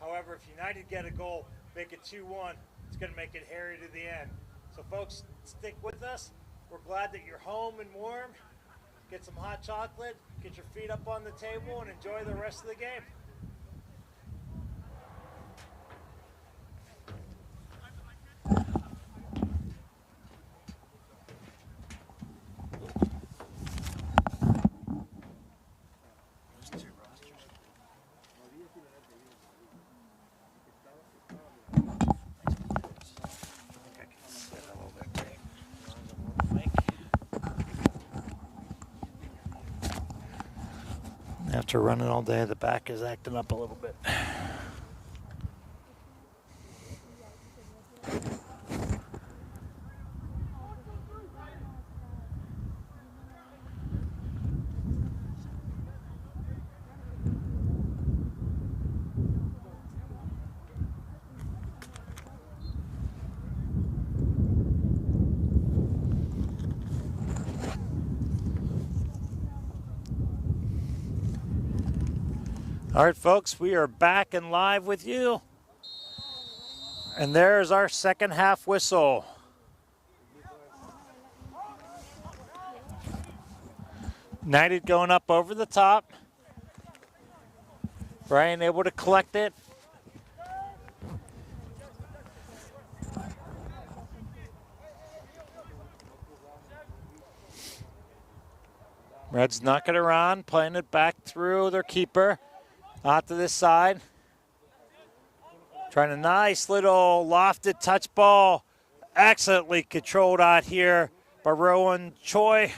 However, if United get a goal, make it 2-1, it's going to make it hairy to the end. So folks, stick with us. We're glad that you're home and warm. Get some hot chocolate, get your feet up on the table, and enjoy the rest of the game. After running all day, the back is acting up a little bit. All right, folks, we are back and live with you. And there's our second half whistle. United going up over the top. Brian able to collect it. Reds knocking it around, playing it back through their keeper. Out to this side. Trying a nice little lofted touch ball. Excellently controlled out here by Rowan Choi.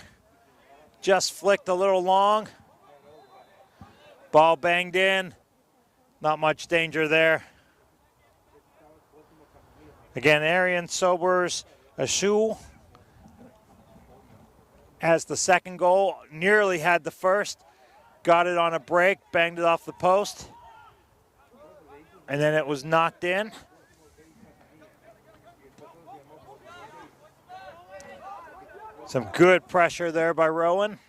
Just flicked a little long. Ball banged in. Not much danger there. Again, Arian Sobers Ashul has the second goal. Nearly had the first. Got it on a break, banged it off the post, and then it was knocked in. Some good pressure there by Rowan.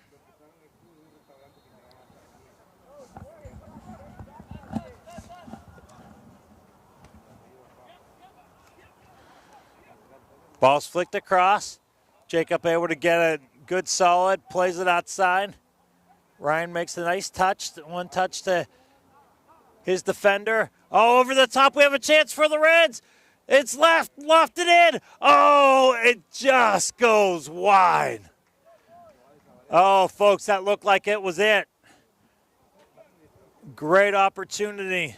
Ball's flicked across. Jacob able to get a good solid, plays it outside. Ryan makes a nice touch, one touch to his defender. Oh, over the top, we have a chance for the Reds. It's lofted in. Oh, it just goes wide. Oh, folks, that looked like it was it. Great opportunity.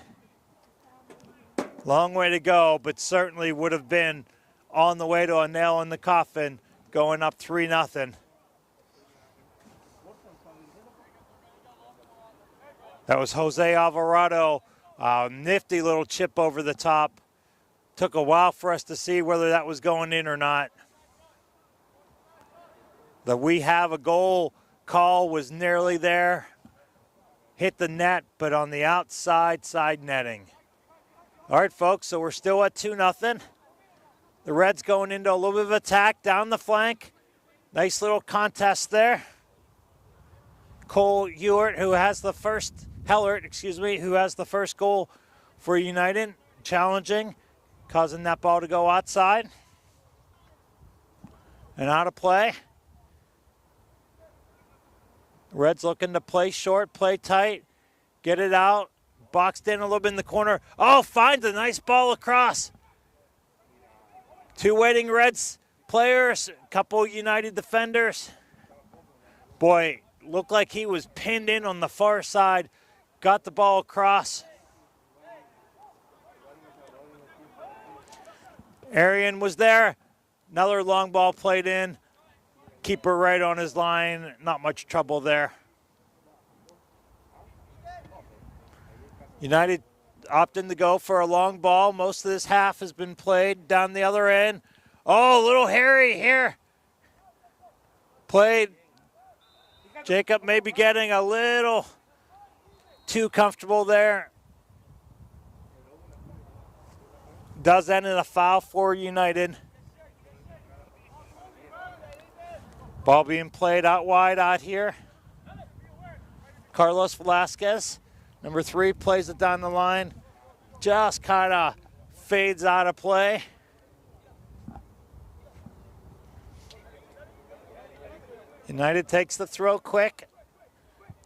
Long way to go, but certainly would have been on the way to a nail in the coffin going up 3-0. That was Jose Alvarado. Nifty little chip over the top. Took a while for us to see whether that was going in or not. The we have a goal call was nearly there. Hit the net, but on the outside side netting. All right, folks, so we're still at 2-0. The Reds going into a little bit of attack down the flank. Nice little contest there. Cole Ewert, who has the first who has the first goal for United, challenging, causing that ball to go outside and out of play. Reds looking to play short, play tight, get it out, boxed in a little bit in the corner. Oh, finds a nice ball across. Two waiting Reds players, a couple United defenders. Boy, looked like he was pinned in on the far side. Got the ball across. Arian was there. Another long ball played in. Keeper right on his line. Not much trouble there. United opting to go for a long ball. Most of this half has been played down the other end. Oh, a little hairy here. Played. Jacob may be getting a little too comfortable there. Does end in a foul for United. Ball being played out wide out here. Carlos Velasquez, number 3, plays it down the line. Just kind of fades out of play. United takes the throw quick.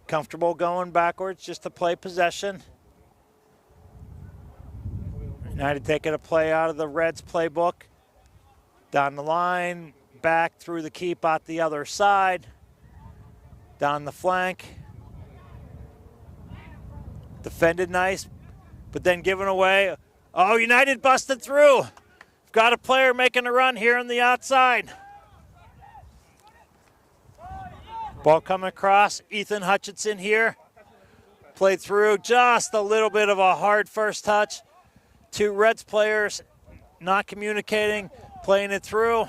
Comfortable going backwards just to play possession. United taking a play out of the Reds playbook. Down the line, back through the keep out the other side. Down the flank. Defended nice, but then given away. Oh, United busted through. Got a player making a run here on the outside. Ball coming across. Ethan Hutchinson here. Played through. Just a little bit of a hard first touch. 2 Reds players not communicating, playing it through.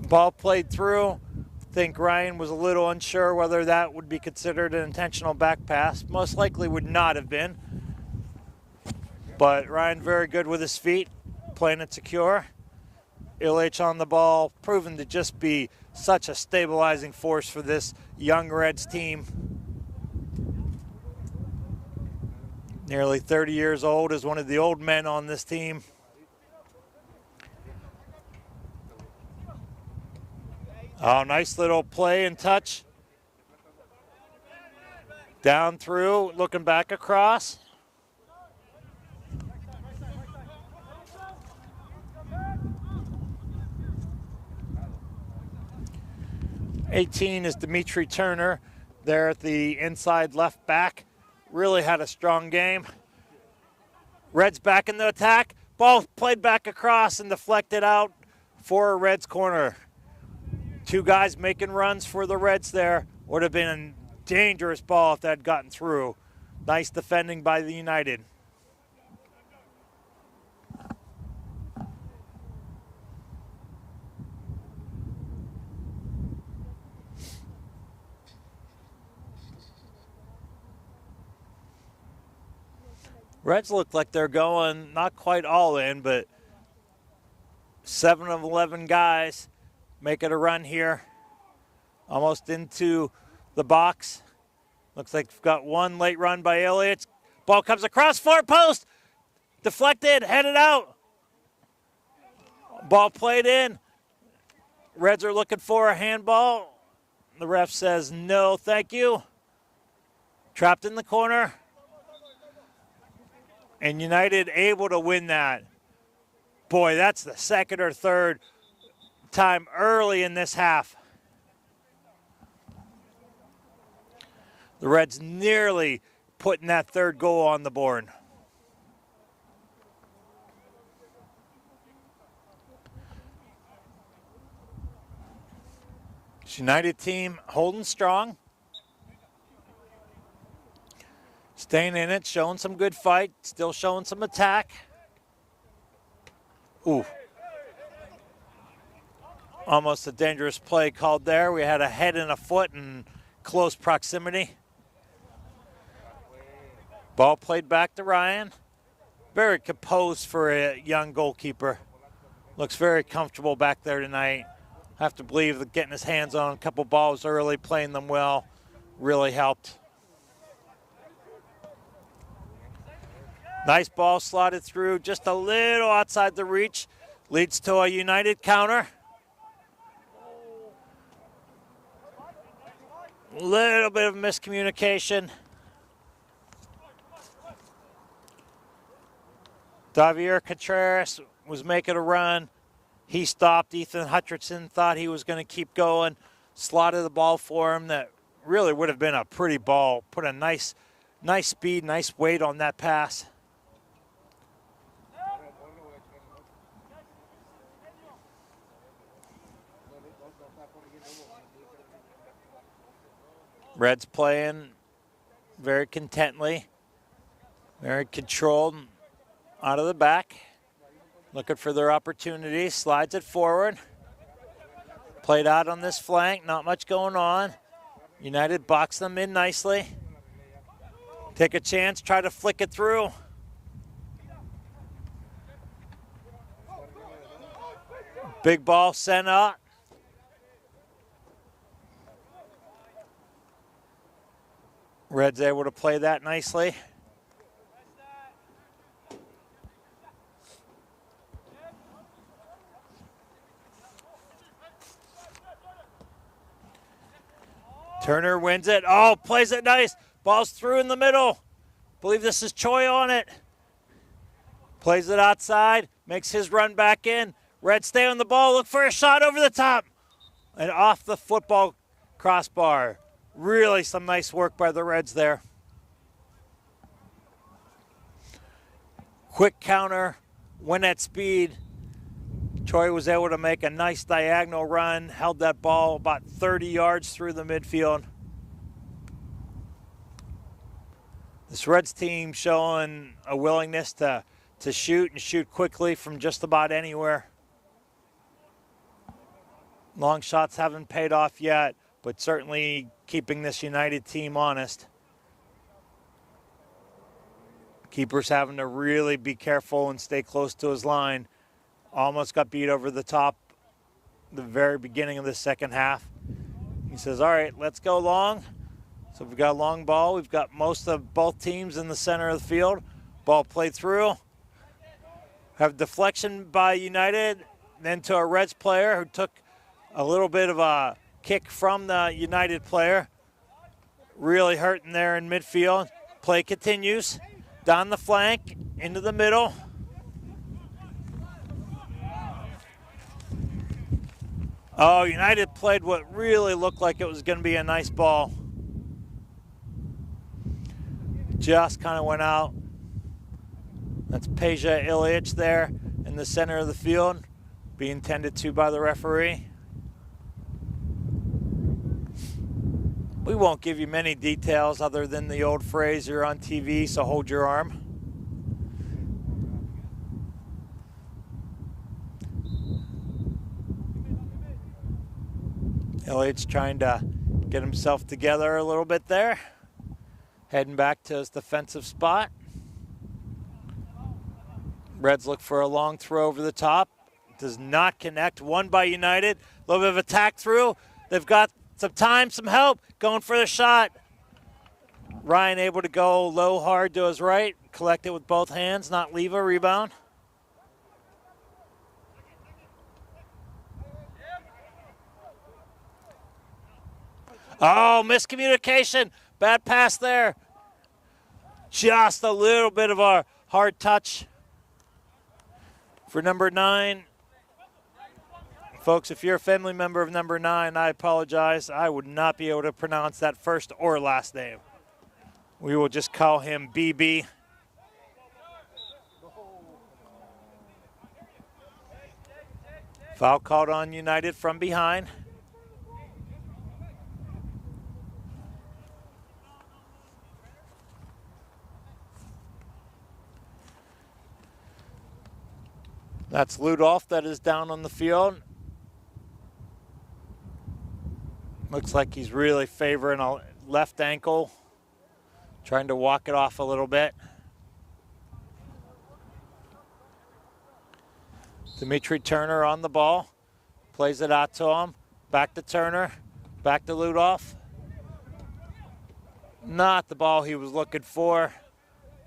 Ball played through. I think Ryan was a little unsure whether that would be considered an intentional back pass. Most likely would not have been. But Ryan very good with his feet, playing it secure. Illich on the ball, proven to just be such a stabilizing force for this young Reds team. Nearly 30 years old, is one of the old men on this team. Oh, nice little play and touch. Down through, looking back across. '18 is Dimitri Turner there at the inside left back. Really had a strong game. Reds back in the attack. Ball played back across and deflected out for a Reds corner. 2 guys making runs for the Reds there. Would have been a dangerous ball if that had gotten through. Nice defending by the United. Reds look like they're going not quite all in, but 7 of 11 guys making a run here. Almost into the box. Looks like we've got 1 late run by Elliott. Ball comes across, far post. Deflected, headed out. Ball played in. Reds are looking for a handball. The ref says no, thank you. Trapped in the corner. And United able to win that. Boy, that's the 2nd or 3rd time early in this half. The Reds nearly putting that 3rd goal on the board. This United team holding strong. Staying in it, showing some good fight, still showing some attack. Ooh. Almost a dangerous play called there. We had a head and a foot in close proximity. Ball played back to Ryan. Very composed for a young goalkeeper. Looks very comfortable back there tonight. I have to believe that getting his hands on a couple balls early, playing them well, really helped. Nice ball slotted through, just a little outside the reach. Leads to a United counter. Little bit of miscommunication. Javier Contreras was making a run. He stopped. Ethan Hutchinson thought he was going to keep going. Slotted the ball for him. That really would have been a pretty ball. Put a nice speed, nice weight on that pass. Reds playing very contently, very controlled out of the back. Looking for their opportunity, slides it forward. Played out on this flank, not much going on. United box them in nicely. Take a chance, try to flick it through. Big ball sent out. Red's able to play that nicely. Turner wins it. Oh, plays it nice. Ball's through in the middle. Believe this is Choi on it. Plays it outside. Makes his run back in. Red stay on the ball. Look for a shot over the top. And off the football crossbar. Really some nice work by the Reds there. Quick counter. Win at speed. Choi was able to make a nice diagonal run. Held that ball about 30 yards through the midfield. This Reds team showing a willingness to shoot and shoot quickly from just about anywhere. Long shots haven't paid off yet, but certainly keeping this United team honest. Keeper's having to really be careful and stay close to his line. Almost got beat over the top the very beginning of the second half. He says, all right, let's go long. So we've got a long ball. We've got most of both teams in the center of the field. Ball played through. Have deflection by United, then to a Reds player who took a little bit of a kick from the United player. Really hurting there in midfield. Play continues. Down the flank, into the middle. Oh, United played what really looked like it was going to be a nice ball. Just kind of went out. That's Peja Ilyich there in the center of the field, being tended to by the referee. We won't give you many details other than the old phrase, you're on TV, so hold your arm. Ilyich trying to get himself together a little bit there. Heading back to his defensive spot. Reds look for a long throw over the top. Does not connect. Won by United. A little bit of attack through. They've got some time, some help. Going for the shot. Ryan able to go low hard to his right. Collect it with both hands, not leave a rebound. Oh, miscommunication. Bad pass there. Just a little bit of a hard touch for number 9. Folks, if you're a family member of number 9, I apologize. I would not be able to pronounce that first or last name. We will just call him BB. Foul called on United from behind. That's Ludolf that is down on the field. Looks like he's really favoring a left ankle. Trying to walk it off a little bit. Dimitri Turner on the ball. Plays it out to him. Back to Turner. Back to Ludolf. Not the ball he was looking for.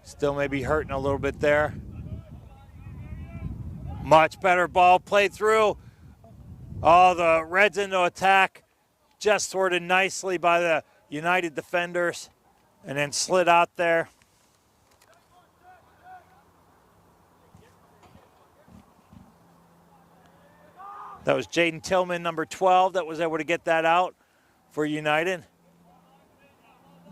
Still maybe hurting a little bit there. Much better ball played through. Oh, the Reds into attack. Just sorted nicely by the United defenders and then slid out there. That was Jaden Tillman, number 12, that was able to get that out for United.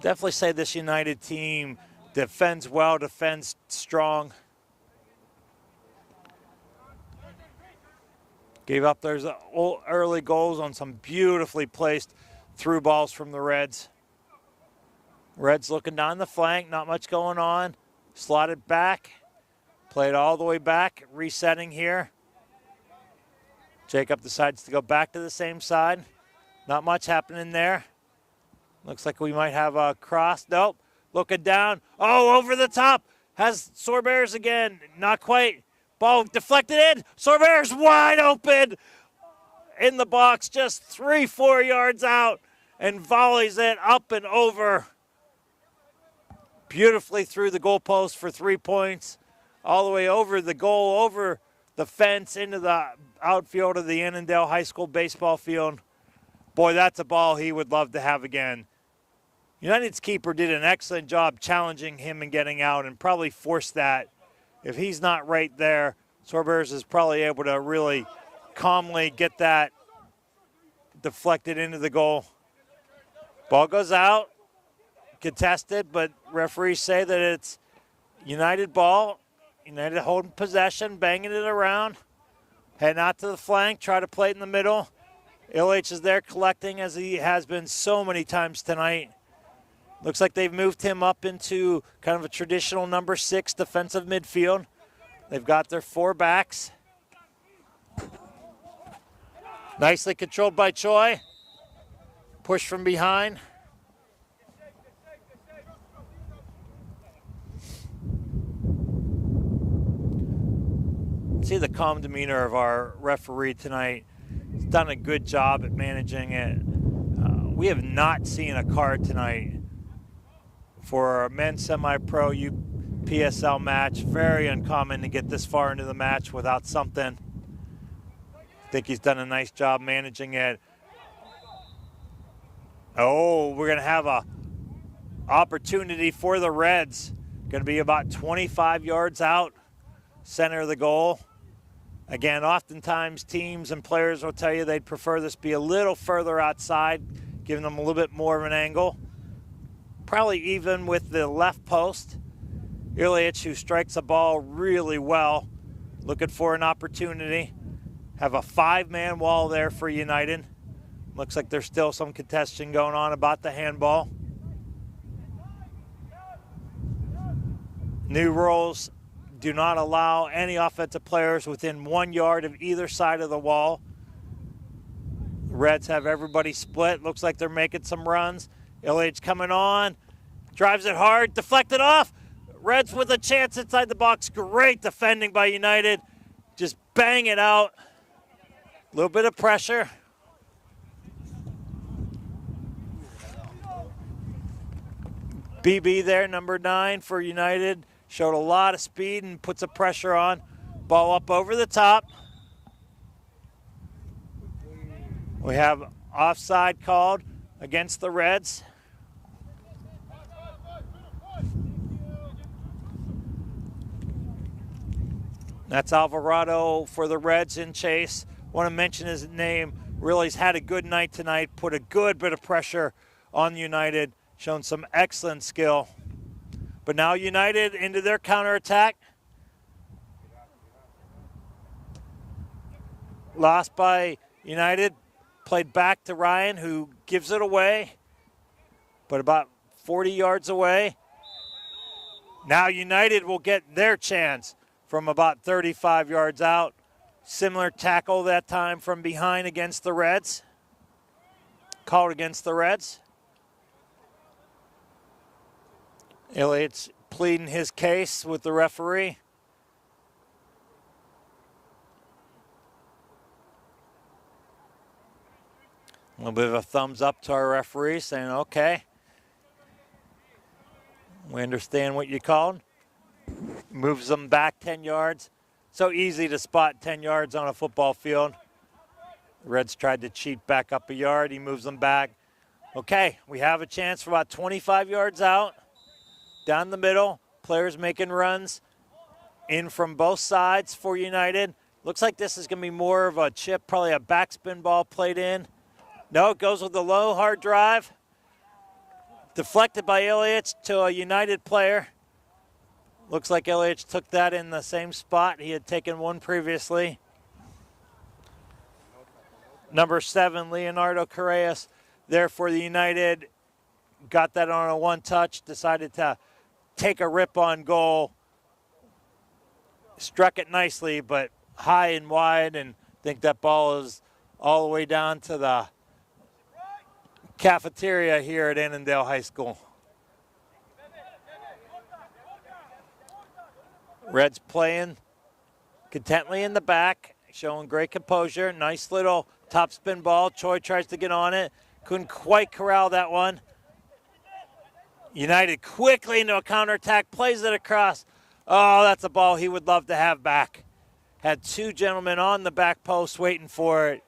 Definitely say this United team defends well, defends strong. Gave up those early goals on some beautifully placed through balls from the Reds. Reds looking down the flank, not much going on. Slotted back, played all the way back, resetting here. Jacob decides to go back to the same side. Not much happening there. Looks like we might have a cross. Nope. Looking down. Oh, over the top. Has Sorbears again. Not quite. Ball deflected in. Sorbears wide open in the box, just 3-4 yards out, and volleys it up and over. Beautifully through the goalpost for 3 points. All the way over the goal, over the fence, into the outfield of the Annandale High School baseball field. Boy, that's a ball he would love to have again. United's keeper did an excellent job challenging him and getting out, and probably forced that. If he's not right there, Sorbears is probably able to really calmly get that deflected into the goal. Ball goes out, contested, but referees say that it's United ball. United holding possession, banging it around, heading out to the flank, try to play it in the middle. LH is there collecting, as he has been so many times tonight. Looks like they've moved him up into kind of a traditional number 6 defensive midfield. They've got their 4 backs. Nicely controlled by Choi. Push from behind. See the calm demeanor of our referee tonight. He's done a good job at managing it. We have not seen a card tonight for a men's semi-pro UPSL match. Very uncommon to get this far into the match without something. I think he's done a nice job managing it. Oh, we're going to have a opportunity for the Reds. Going to be about 25 yards out, center of the goal. Again, oftentimes teams and players will tell you they'd prefer this be a little further outside, giving them a little bit more of an angle. Probably even with the left post. Ilyich, who strikes the ball really well, looking for an opportunity. Have a 5-man wall there for United. Looks like there's still some contention going on about the handball. New rules do not allow any offensive players within 1 yard of either side of the wall. The Reds have everybody split. Looks like they're making some runs. Ilyich coming on, drives it hard, deflected off. Reds with a chance inside the box. Great defending by United. Just bang it out. A little bit of pressure. BB there, number 9 for United. Showed a lot of speed and puts a pressure on. Ball up over the top. We have offside called against the Reds. That's Alvarado for the Reds in chase. Want to mention his name. Really has had a good night tonight. Put a good bit of pressure on United. Shown some excellent skill. But now United into their counterattack. Lost by United. Played back to Ryan, who gives it away. But about 40 yards away. Now United will get their chance from about 35 yards out. Similar tackle that time from behind against the Reds. Called against the Reds. Elliott's pleading his case with the referee. A little bit of a thumbs up to our referee saying, okay, we understand what you called. Moves them back 10 yards. So easy to spot 10 yards on a football field. The Reds tried to cheat back up a yard. He moves them back. Okay, we have a chance for about 25 yards out. Down the middle, players making runs in from both sides for United. Looks like this is going to be more of a chip, probably a backspin ball played in. No, it goes with the low, hard drive. Deflected by Ilyich to a United player. Looks like Ilyich took that in the same spot. He had taken one previously. Number 7, Leonardo Correas, there for the United got that on a one touch, decided to take a rip on goal. Struck it nicely, but high and wide, and I think that ball is all the way down to the cafeteria here at Annandale High School. Reds playing contently in the back, showing great composure. Nice little topspin ball. Choi tries to get on it. Couldn't quite corral that one. United quickly into a counterattack, plays it across. Oh, that's a ball he would love to have back. Had two gentlemen on the back post waiting for it.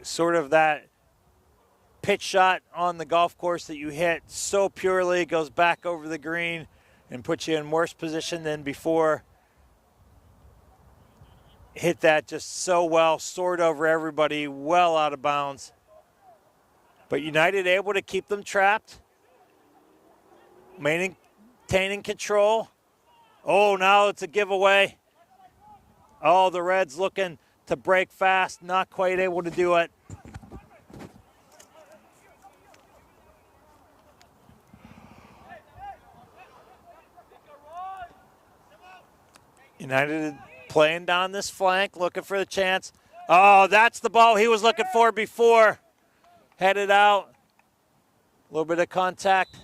Sort of that pitch shot on the golf course that you hit so purely, goes back over the green and puts you in worse position than before. Hit that just so well, soared over everybody, well out of bounds. But United able to keep them trapped, maintaining control. Oh, now it's a giveaway. Oh, the Reds looking to break fast, not quite able to do it. United playing down this flank, looking for the chance. Oh, that's the ball he was looking for before. Headed out. A little bit of contact.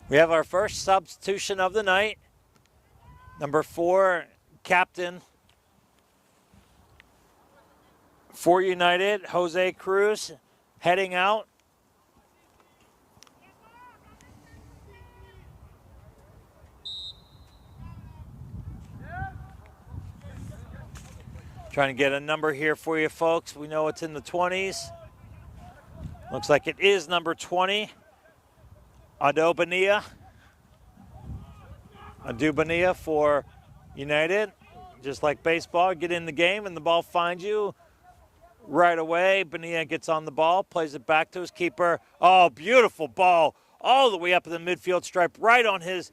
We have our first substitution of the night. Number 4, captain for United, Jose Cruz, heading out. Trying to get a number here for you folks. We know it's in the 20s. Looks like it is number 20. Adubania for United. Just like baseball, get in the game and the ball finds you right away. Bonilla gets on the ball, plays it back to his keeper. Oh, beautiful ball all the way up to the midfield stripe, right on his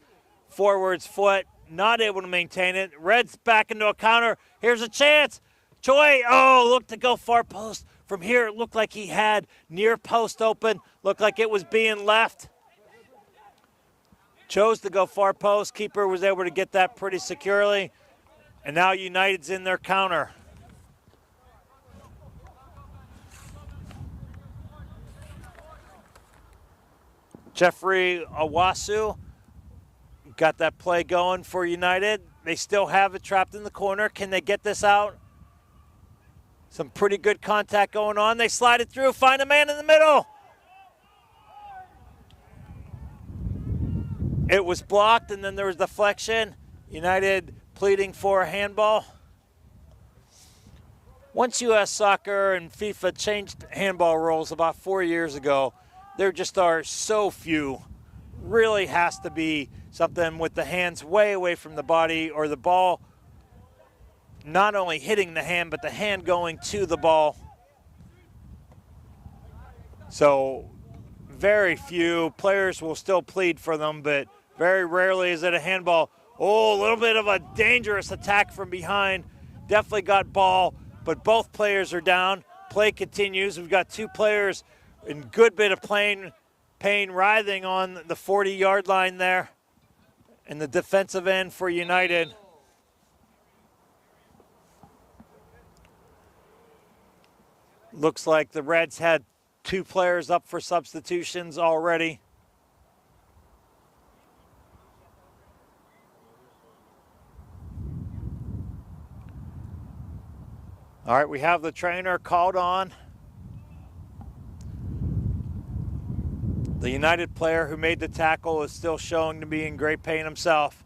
forward's foot. Not able to maintain it. Reds back into a counter. Here's a chance. Choi, oh, looked to go far post. From here, it looked like he had near post open. Looked like it was being left. Chose to go far post. Keeper was able to get that pretty securely. And now United's in their counter. Jeffrey Awasu got that play going for United. They still have it trapped in the corner. Can they get this out? Some pretty good contact going on. They slide it through, find a man in the middle. It was blocked, and then there was deflection. United pleading for a handball. Once U.S. Soccer and FIFA changed handball rules about 4 years ago, there just are so few. Really has to be something with the hands way away from the body, or the ball not only hitting the hand, but the hand going to the ball. So very few players will still plead for them, but very rarely is it a handball. Oh, a little bit of a dangerous attack from behind. Definitely got ball, but both players are down. Play continues. We've got two players in good bit of pain writhing on the 40-yard line there in the defensive end for United. Looks like the Reds had two players up for substitutions already. All right, we have the trainer called on. The United player who made the tackle is still showing to be in great pain himself.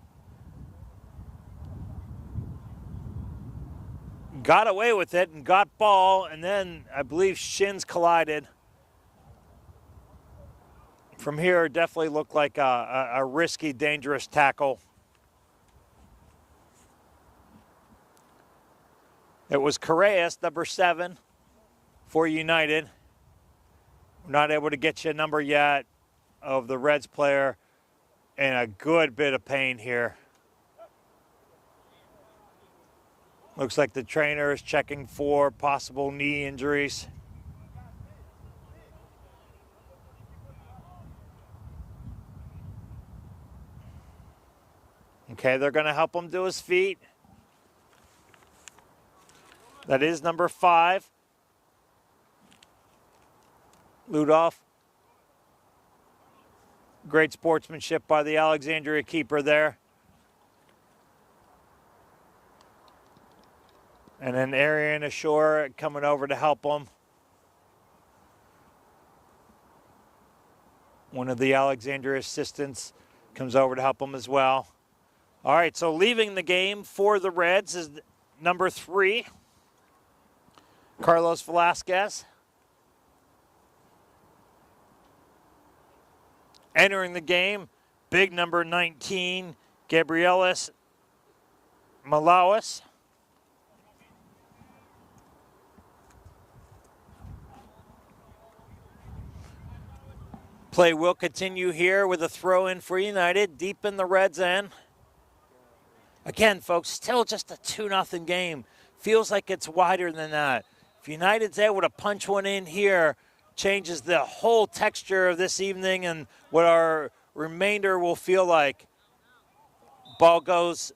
Got away with it and got ball, and then I believe shins collided. From here, it definitely looked like a risky, dangerous tackle. It was Correas, number 7, for United. We're not able to get you a number yet of the Reds player, and a good bit of pain here. Looks like the trainer is checking for possible knee injuries. Okay, they're going to help him to his feet. That is number 5. Ludolf. Great sportsmanship by the Alexandria keeper there. And then Arian Ashore coming over to help him. One of the Alexandria assistants comes over to help him as well. All right, so leaving the game for the Reds is number 3, Carlos Velasquez. Entering the game, big number 19, Gabrielis Malawis. Play will continue here with a throw in for United, deep in the Reds' end. Again, folks, still just a 2-0 game. Feels like it's wider than that. If United's able to punch one in here, changes the whole texture of this evening and what our remainder will feel like. Ball goes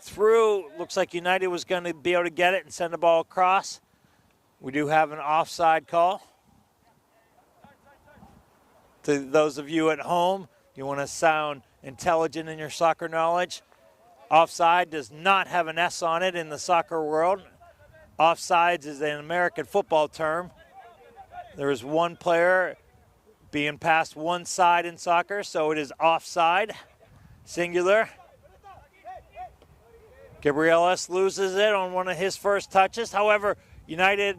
through. Looks like United was going to be able to get it and send the ball across. We do have an offside call. To those of you at home, you want to sound intelligent in your soccer knowledge. Offside does not have an S on it in the soccer world. Offsides is an American football term. There is one player being passed one side in soccer, so it is offside, singular. Gabrielis loses it on one of his first touches. However, United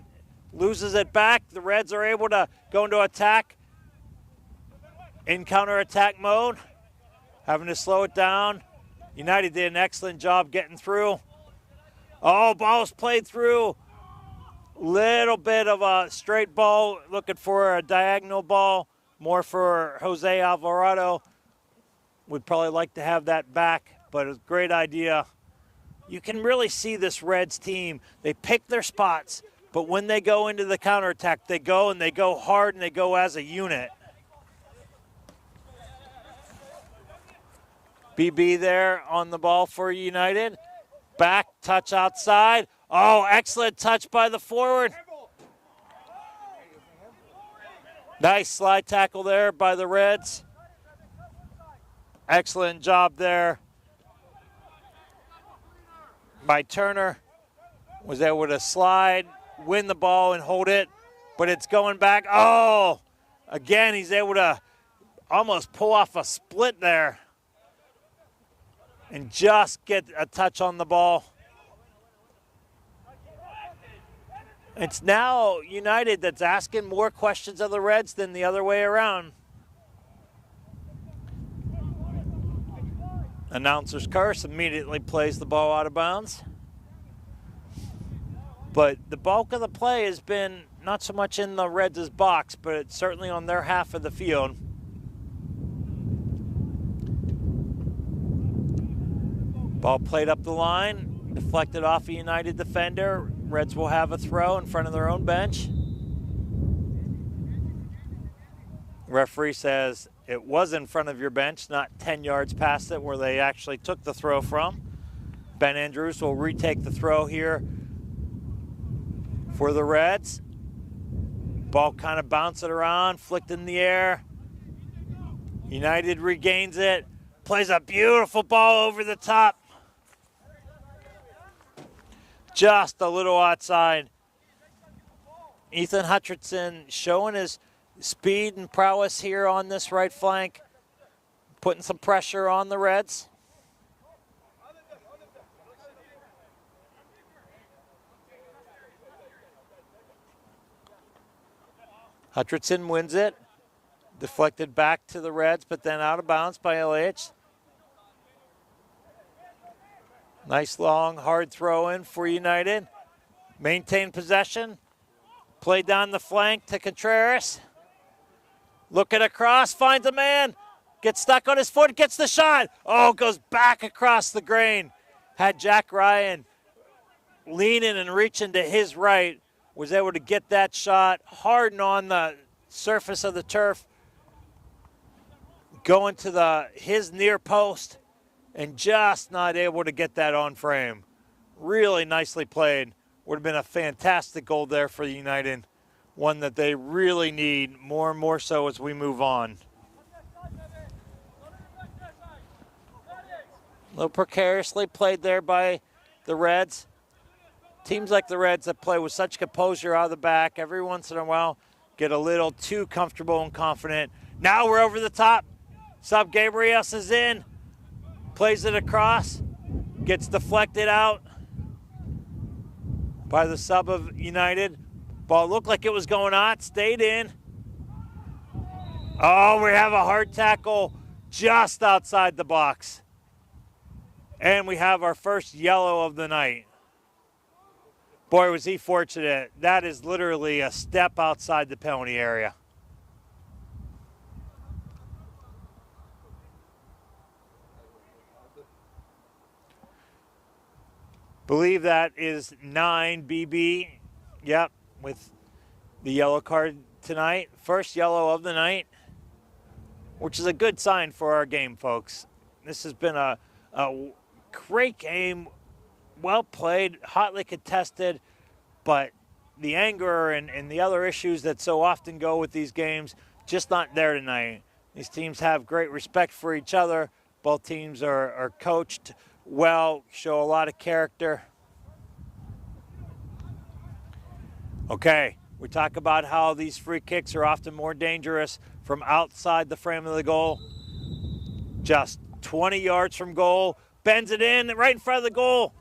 loses it back. The Reds are able to go into attack in counterattack mode, having to slow it down. United did an excellent job getting through. Oh, ball's played through. Little bit of a straight ball, looking for a diagonal ball, more for Jose Alvarado. We'd probably like to have that back, but it's a great idea. You can really see this Reds team. They pick their spots, but when they go into the counterattack, they go and they go hard and they go as a unit. BB there on the ball for United. Back, touch outside. Oh, excellent touch by the forward. Nice slide tackle there by the Reds. Excellent job there by Turner. Was able to slide, win the ball, and hold it, but it's going back. Oh, again, he's able to almost pull off a split there and just get a touch on the ball. It's now United that's asking more questions of the Reds than the other way around. Announcer's curse immediately plays the ball out of bounds. But the bulk of the play has been not so much in the Reds' box, but it's certainly on their half of the field. Ball played up the line, deflected off a United defender. Reds will have a throw in front of their own bench. Referee says it was in front of your bench, not 10 yards past it where they actually took the throw from. Ben Andrews will retake the throw here for the Reds. Ball kind of bouncing around, flicked in the air. United regains it, plays a beautiful ball over the top. Just a little outside. Ethan Hutchinson showing his speed and prowess here on this right flank, putting some pressure on the Reds. Hutchinson wins it. Deflected back to the Reds, but then out of bounds by LH. Nice long, hard throw in for United. Maintain possession. Play down the flank to Contreras. Looking across, finds a man. Gets stuck on his foot, gets the shot. Oh, goes back across the grain. Had Jack Ryan leaning and reaching to his right, was able to get that shot, harden on the surface of the turf, going to his near post, and just not able to get that on frame. Really nicely played. Would have been a fantastic goal there for United, one that they really need more and more so as we move on. A little precariously played there by the Reds. Teams like the Reds that play with such composure out of the back, every once in a while get a little too comfortable and confident. Now we're over the top. Sub Gabriels is in, plays it across, gets deflected out by the sub of United. Ball looked like it was going out, stayed in. Oh, we have a hard tackle just outside the box. And we have our first yellow of the night. Boy, was he fortunate. That is literally a step outside the penalty area. Believe that is 9 BB. Yep, with the yellow card tonight. First yellow of the night, which is a good sign for our game, folks. This has been a great game. Well played, hotly contested, but the anger and the other issues that so often go with these games, just not there tonight. These teams have great respect for each other. Both teams are coached well, show a lot of character. Okay, we talk about how these free kicks are often more dangerous from outside the frame of the goal. Just 20 yards from goal, bends it in right in front of the goal.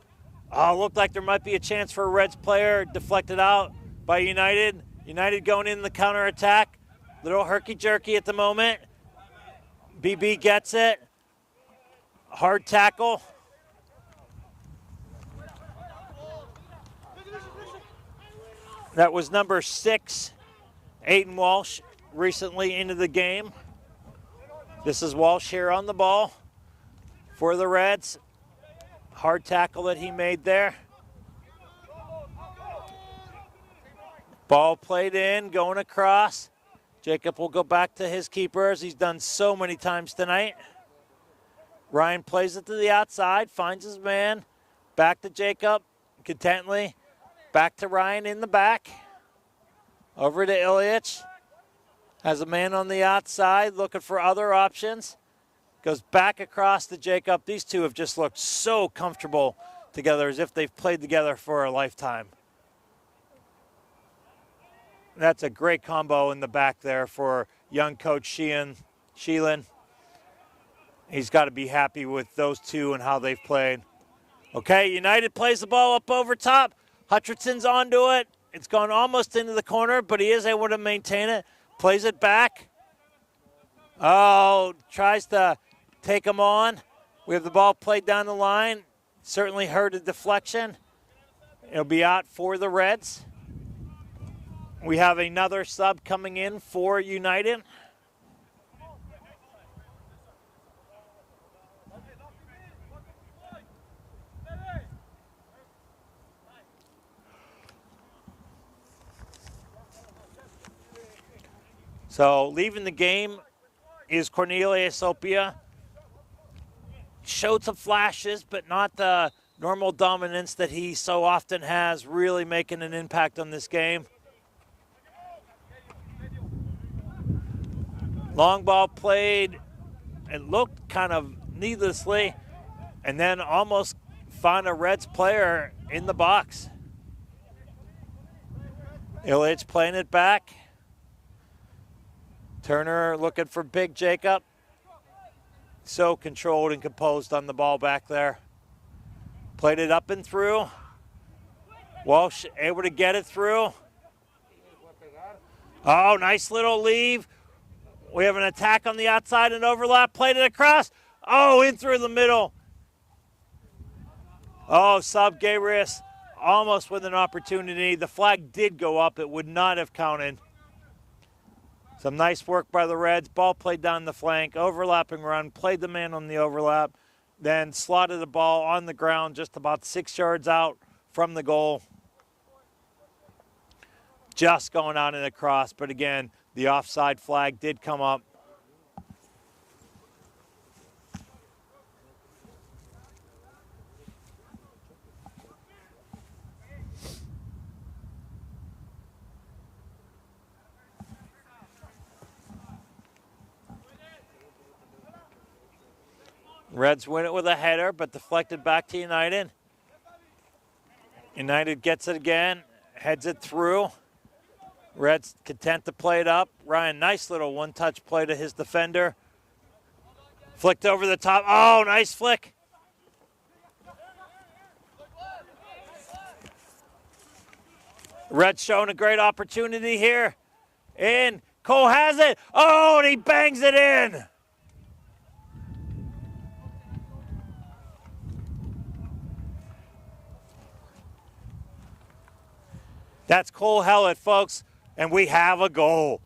Oh, looked like there might be a chance for a Reds player, deflected out by United. United going in the counterattack. Little herky-jerky at the moment. BB gets it. Hard tackle. That was number 6, Aiden Walsh, recently into the game. This is Walsh here on the ball for the Reds. Hard tackle that he made there. Ball played in, going across. Jacob will go back to his keeper as he's done so many times tonight. Ryan plays it to the outside, finds his man. Back to Jacob, contently. Back to Ryan in the back. Over to Ilyich. Has a man on the outside looking for other options. Goes back across to Jacob. These two have just looked so comfortable together, as if they've played together for a lifetime. That's a great combo in the back there for young coach Sheelan. He's got to be happy with those two and how they've played. Okay, United plays the ball up over top. Hutchinson's onto it. It's gone almost into the corner, but he is able to maintain it. Plays it back. Oh, tries to take him on. We have the ball played down the line. Certainly heard a deflection. It'll be out for the Reds. We have another sub coming in for United. So leaving the game is Cornelius Opia. Showed some flashes, but not the normal dominance that he so often has, really making an impact on this game. Long ball played. It looked kind of needlessly, and then almost found a Reds player in the box. Ilyich playing it back. Turner looking for Big Jacob. So controlled and composed on the ball back there. Played it up and through. Walsh able to get it through. Oh, nice little leave. We have an attack on the outside and overlap. Played it across. Oh, in through the middle. Oh, Sub Gabrius almost with an opportunity. The flag did go up. It would not have counted. Some nice work by the Reds. Ball played down the flank. Overlapping run. Played the man on the overlap. Then slotted the ball on the ground just about 6 yards out from the goal. Just going out in the cross, but again, the offside flag did come up. Reds win it with a header, but deflected back to United. United gets it again, heads it through. Reds content to play it up. Ryan, nice little one-touch play to his defender. Flicked over the top. Oh, nice flick. Reds showing a great opportunity here. And Cole has it. Oh, and he bangs it in. That's Cole Hellett, folks, and we have a goal.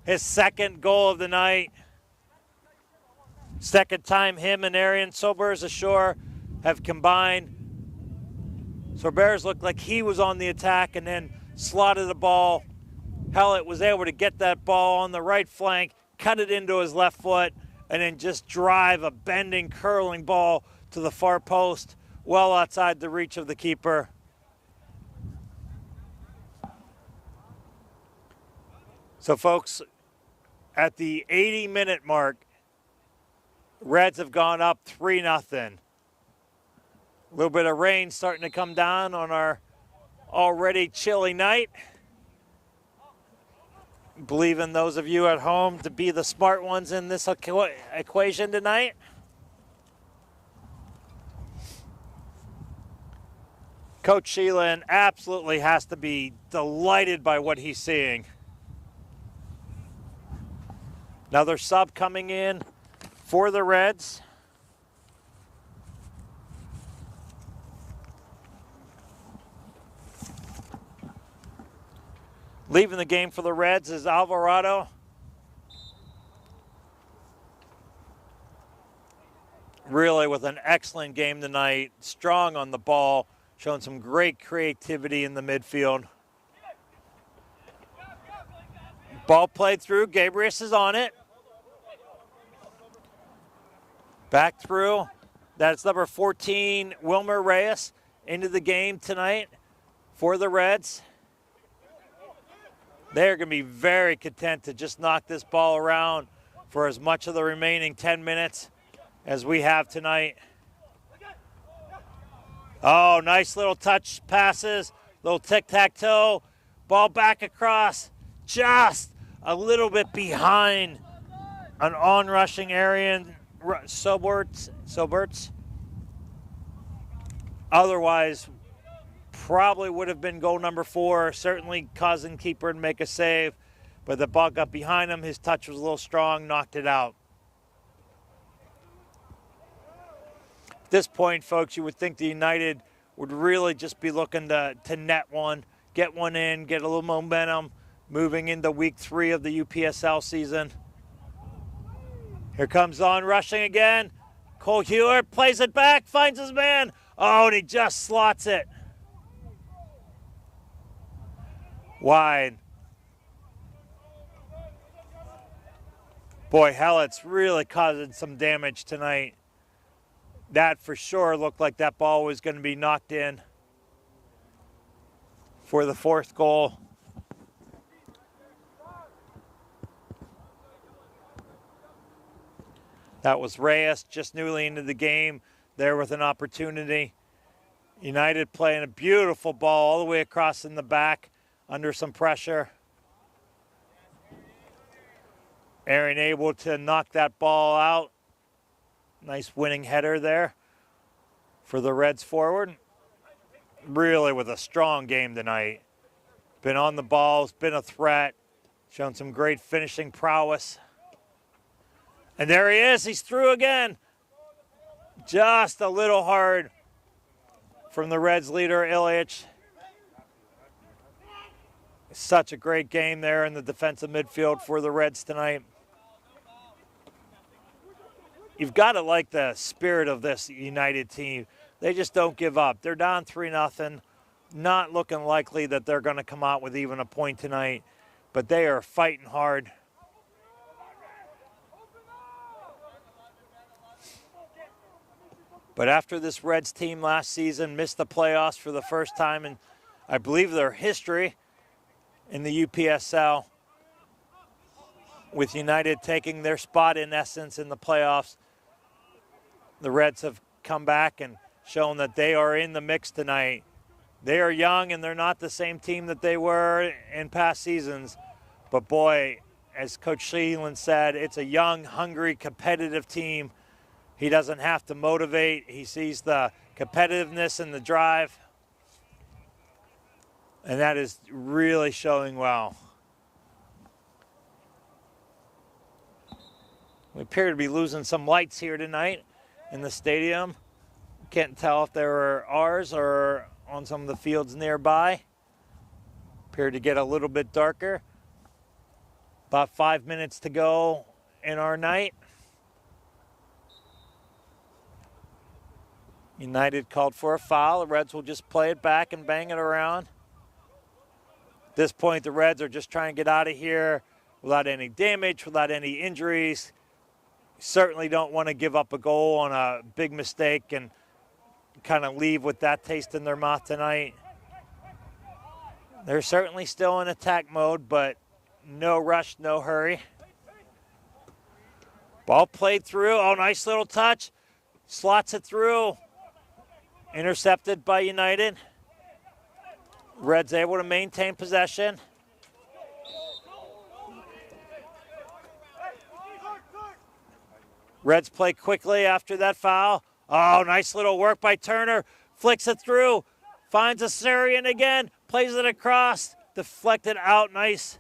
His second goal of the night. Second time him and Arian Sobers ashore have combined. Sobers looked like he was on the attack and then slotted the ball. Hellett was able to get that ball on the right flank, cut it into his left foot, and then just drive a bending, curling ball to the far post, well outside the reach of the keeper. So, folks, at the 80-minute mark, Reds have gone up 3-0. A little bit of rain starting to come down on our already chilly night. Believe in those of you at home to be the smart ones in this equation tonight. Coach Sheelan absolutely has to be delighted by what he's seeing. Another sub coming in for the Reds. Leaving the game for the Reds is Alvarado. Really with an excellent game tonight. Strong on the ball. Showing some great creativity in the midfield. Ball played through. Gabrius is on it. Back through. That's number 14, Wilmer Reyes, into the game tonight for the Reds. They're going to be very content to just knock this ball around for as much of the remaining 10 minutes as we have tonight. Oh, nice little touch passes, little tic-tac-toe. Ball back across, just a little bit behind an on-rushing Arian Soberts. Otherwise, probably would have been goal number 4, certainly causing keeper to make a save. But the ball got behind him. His touch was a little strong, knocked it out. At this point, folks, you would think the United would really just be looking to net one, get one in, get a little momentum moving into week 3 of the UPSL season. Here comes on rushing again. Cole Hewer plays it back, finds his man. Oh, and he just slots it. Wide. Boy, Hellett's really causing some damage tonight. That for sure looked like that ball was going to be knocked in for the 4th goal. That was Reyes, just newly into the game, there with an opportunity. United playing a beautiful ball all the way across in the back under some pressure. Aaron able to knock that ball out. Nice winning header there for the Reds forward. Really with a strong game tonight. Been on the balls, been a threat, shown some great finishing prowess. And there he is, he's through again. Just a little hard from the Reds leader, Ilyich. Such a great game there in the defensive midfield for the Reds tonight. You've got to like the spirit of this United team. They just don't give up. They're down 3-0. not looking likely that they're going to come out with even a point tonight, but they are fighting hard. But after this Reds team last season missed the playoffs for the first time in, I believe, their history in the UPSL, with United taking their spot in essence in the playoffs, the Reds have come back and shown that they are in the mix tonight. They are young and they're not the same team that they were in past seasons. But boy, as Coach Sheelan said, it's a young, hungry, competitive team. He doesn't have to motivate. He sees the competitiveness and the drive. And that is really showing well. We appear to be losing some lights here tonight in the stadium. Can't tell if they were ours or on some of the fields nearby. Appeared to get a little bit darker. About 5 minutes to go in our night. United called for a foul. The Reds will just play it back and bang it around. At this point, the Reds are just trying to get out of here without any damage, without any injuries. Certainly don't want to give up a goal on a big mistake and kind of leave with that taste in their mouth tonight. They're certainly still in attack mode, but no rush, no hurry. Ball played through. Oh, nice little touch. Slots it through. Intercepted by United. Reds able to maintain possession. Reds play quickly after that foul. Oh, nice little work by Turner. Flicks it through. Finds a Syrian again. Plays it across. Deflected out. Nice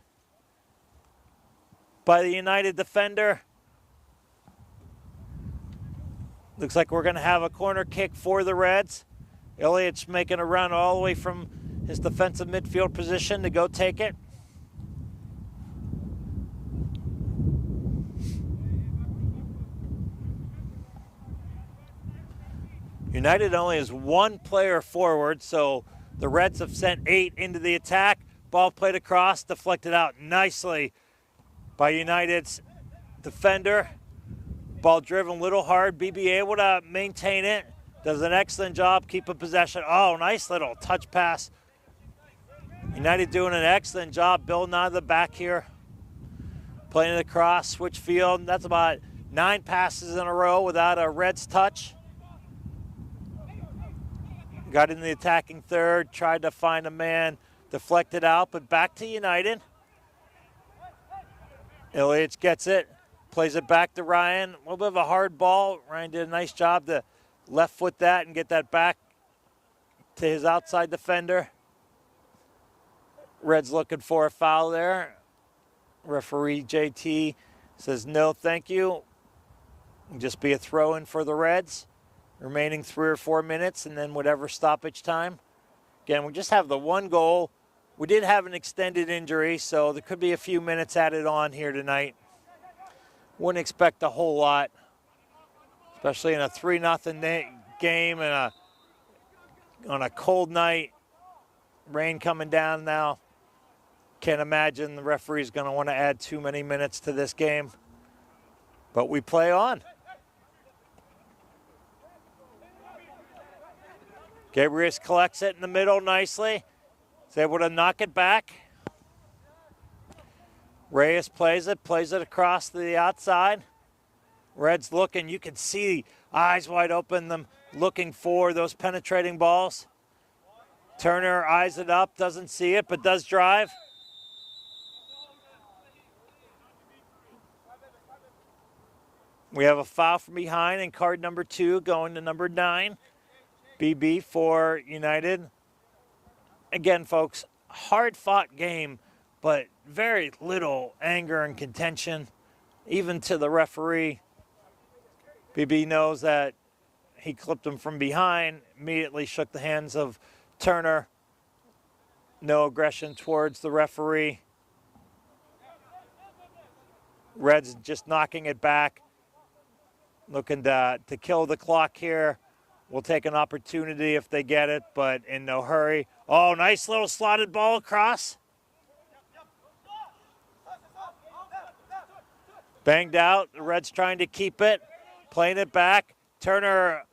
by the United defender. Looks like we're going to have a corner kick for the Reds. Elliott's making a run all the way from his defensive midfield position to go take it. United only has one player forward, so the Reds have sent 8 into the attack. Ball played across, deflected out nicely by United's defender. Ball driven a little hard. BB able to maintain it. Does an excellent job keeping possession. Oh, nice little touch pass. United doing an excellent job building out of the back here. Playing it across, switch field. That's about 9 passes in a row without a Reds touch. Got in the attacking third, tried to find a man, deflected out, but back to United. Elliott gets it, plays it back to Ryan. A little bit of a hard ball. Ryan did a nice job to left foot that and get that back to his outside defender. Reds looking for a foul there. Referee JT says no, thank you. It'll just be a throw-in for the Reds. Remaining 3 or 4 minutes and then whatever stoppage time. Again, we just have the one goal. We did have an extended injury, so there could be a few minutes added on here tonight. Wouldn't expect a whole lot, especially in a 3-0 game and on a cold night. Rain coming down now. Can't imagine the referee's going to want to add too many minutes to this game. But we play on. Gabriel collects it in the middle nicely. He's able to knock it back. Reyes plays it across to the outside. Reds looking, you can see eyes wide open, them looking for those penetrating balls. Turner eyes it up, doesn't see it, but does drive. We have a foul from behind and card number 2 going to number 9. BB for United. Again, folks, hard-fought game, but very little anger and contention, even to the referee. BB knows that he clipped him from behind, immediately shook the hands of Turner. No aggression towards the referee. Reds just knocking it back, looking to kill the clock here. will take an opportunity if they get it, but in no hurry. Oh, nice little slotted ball across. Banged out. The Reds trying to keep it. Playing it back. Turner,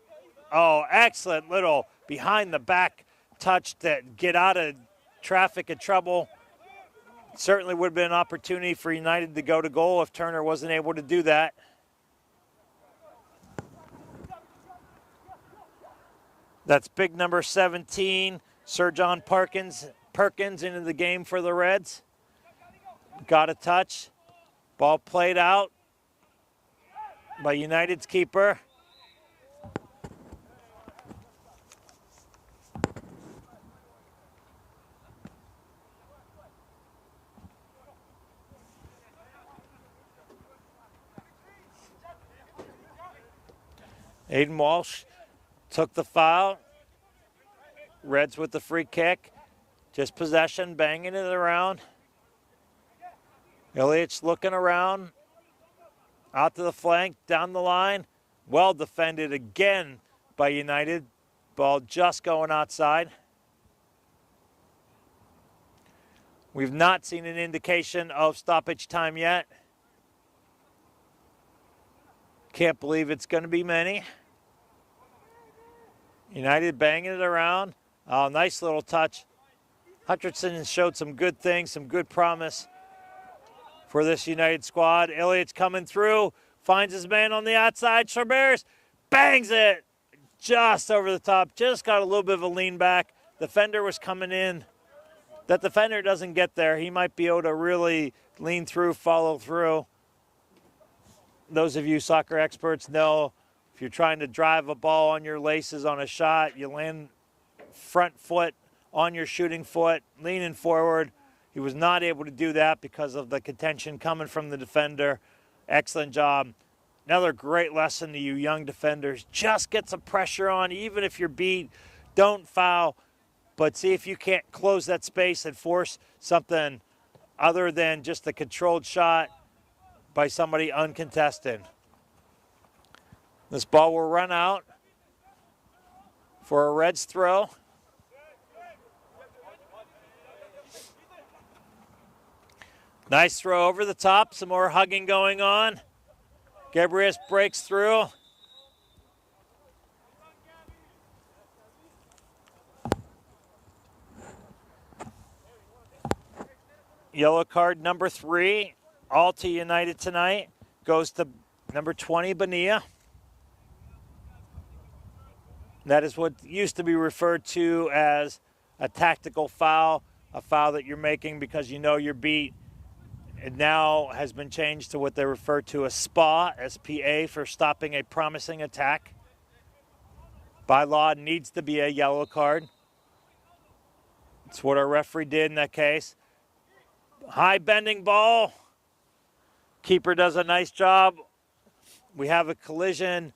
oh, excellent little behind the back touch that get out of traffic and trouble. Certainly would have been an opportunity for United to go to goal if Turner wasn't able to do that. That's big number 17, Sir John Perkins into the game for the Reds. Got a touch. Ball played out by United's keeper. Aiden Walsh took the foul. Reds with the free kick. Just possession, banging it around. Ilić looking around. Out to the flank, down the line. Well defended again by United. Ball just going outside. We've not seen an indication of stoppage time yet. Can't believe it's going to be many. United banging it around. Oh, nice little touch. Hutchinson showed some good things, some good promise for this United squad. Ilić coming through, finds his man on the outside. Charbers bangs it just over the top. Just got a little bit of a lean back. Defender was coming in. That defender doesn't get there. He might be able to really lean through, follow through. Those of you soccer experts know if you're trying to drive a ball on your laces on a shot, you land front foot on your shooting foot, leaning forward. He was not able to do that because of the contention coming from the defender. Excellent job. Another great lesson to you young defenders. Just get some pressure on, even if you're beat. Don't foul, but see if you can't close that space and force something other than just a controlled shot by somebody uncontested. This ball will run out for a Reds throw. Nice throw over the top. Some more hugging going on. Gabrias breaks through. Yellow card number 3. All to United tonight. Goes to number 20, Bonilla. That is what used to be referred to as a tactical foul, a foul that you're making because you know you're beat. It now has been changed to what they refer to as SPA, S-P-A, for stopping a promising attack. By law, it needs to be a yellow card. It's what our referee did in that case. High bending ball. Keeper does a nice job. We have a collision.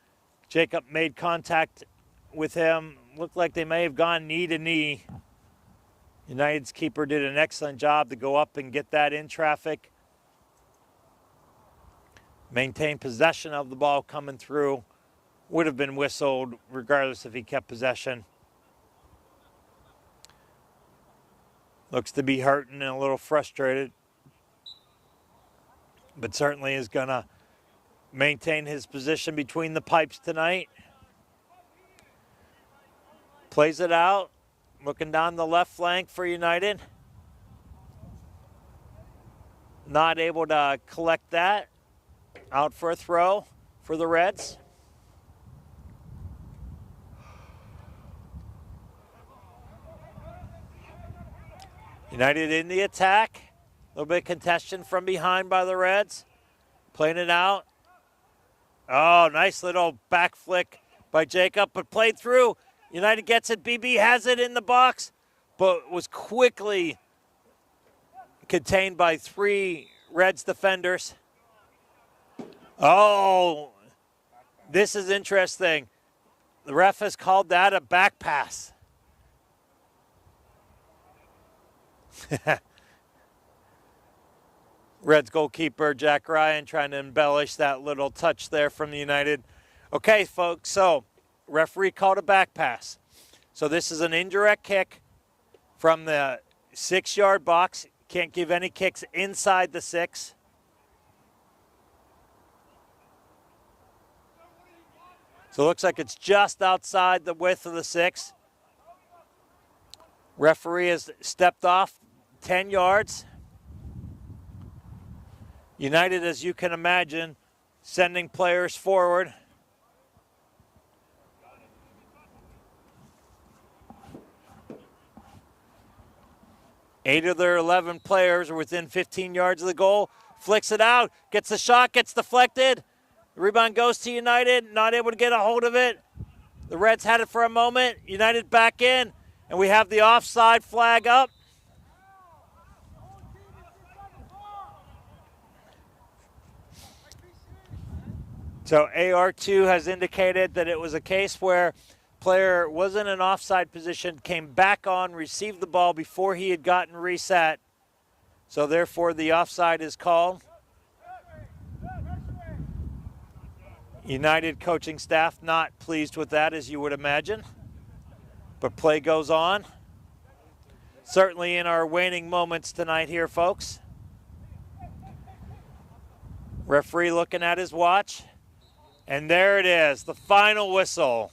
Jacob made contact with him. Looked like they may have gone knee to knee. United's keeper did an excellent job to go up and get that in traffic. Maintain possession of the ball coming through. Would have been whistled regardless if he kept possession. Looks to be hurting and a little frustrated, but certainly is going to maintain his position between the pipes tonight. Plays it out, looking down the left flank for United. Not able to collect that. Out for a throw for the Reds. United in the attack. A little bit of contention from behind by the Reds. Playing it out. Oh, nice little back flick by Jacob, but played through. United gets it. BB has it in the box, but was quickly contained by 3 Reds defenders. Oh, this is interesting. The ref has called that a back pass. Reds goalkeeper Jack Ryan trying to embellish that little touch there from the United. Okay, folks, so Referee called a back pass. So this is an indirect kick from the 6-yard box. Can't give any kicks inside the 6. So it looks like it's just outside the width of the 6. Referee has stepped off 10 yards. United, as you can imagine, sending players forward. Eight of their 11 players are within 15 yards of the goal. Flicks it out, gets the shot, gets deflected. The rebound goes to United, not able to get a hold of it. The Reds had it for a moment. United back in, and we have the offside flag up. So AR2 has indicated that it was a case where player was in an offside position, came back on, received the ball before he had gotten reset. So therefore the offside is called. United coaching staff not pleased with that, as you would imagine. But play goes on. Certainly in our waning moments tonight here, folks. Referee looking at his watch. And there it is, the final whistle.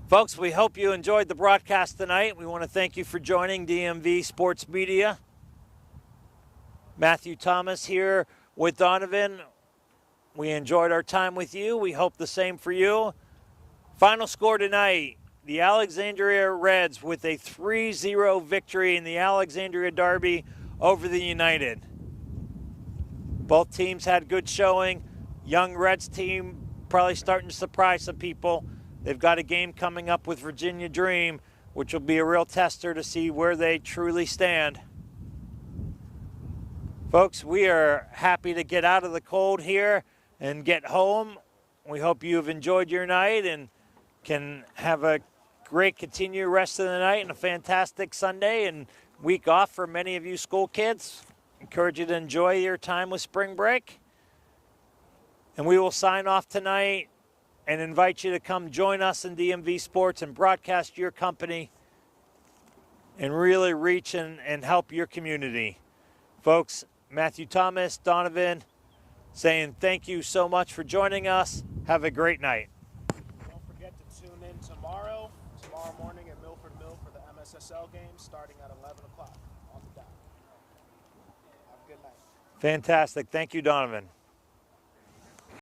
Folks, we hope you enjoyed the broadcast tonight. We want to thank you for joining DMV Sports Media. Matthew Thomas here with Donovan. We enjoyed our time with you. We hope the same for you. Final score tonight, the Alexandria Reds with a 3-0 victory in the Alexandria Derby over the United. Both teams had good showing. Young Reds team probably starting to surprise some people. They've got a game coming up with Virginia Dream, which will be a real tester to see where they truly stand. Folks, we are happy to get out of the cold here and get home. We hope you've enjoyed your night and can have a great continued rest of the night and a fantastic Sunday and week off for many of you school kids. Encourage you to enjoy your time with spring break. And we will sign off tonight and invite you to come join us in DMV Sports and broadcast your company and really reach and help your community. Folks, Matthew Thomas, Donovan, saying thank you so much for joining us. Have a great night. Don't forget to tune in tomorrow morning at Milford Mill for the MSSL game starting at 11 o'clock on the dot. Have a good night. Fantastic. Thank you, Donovan.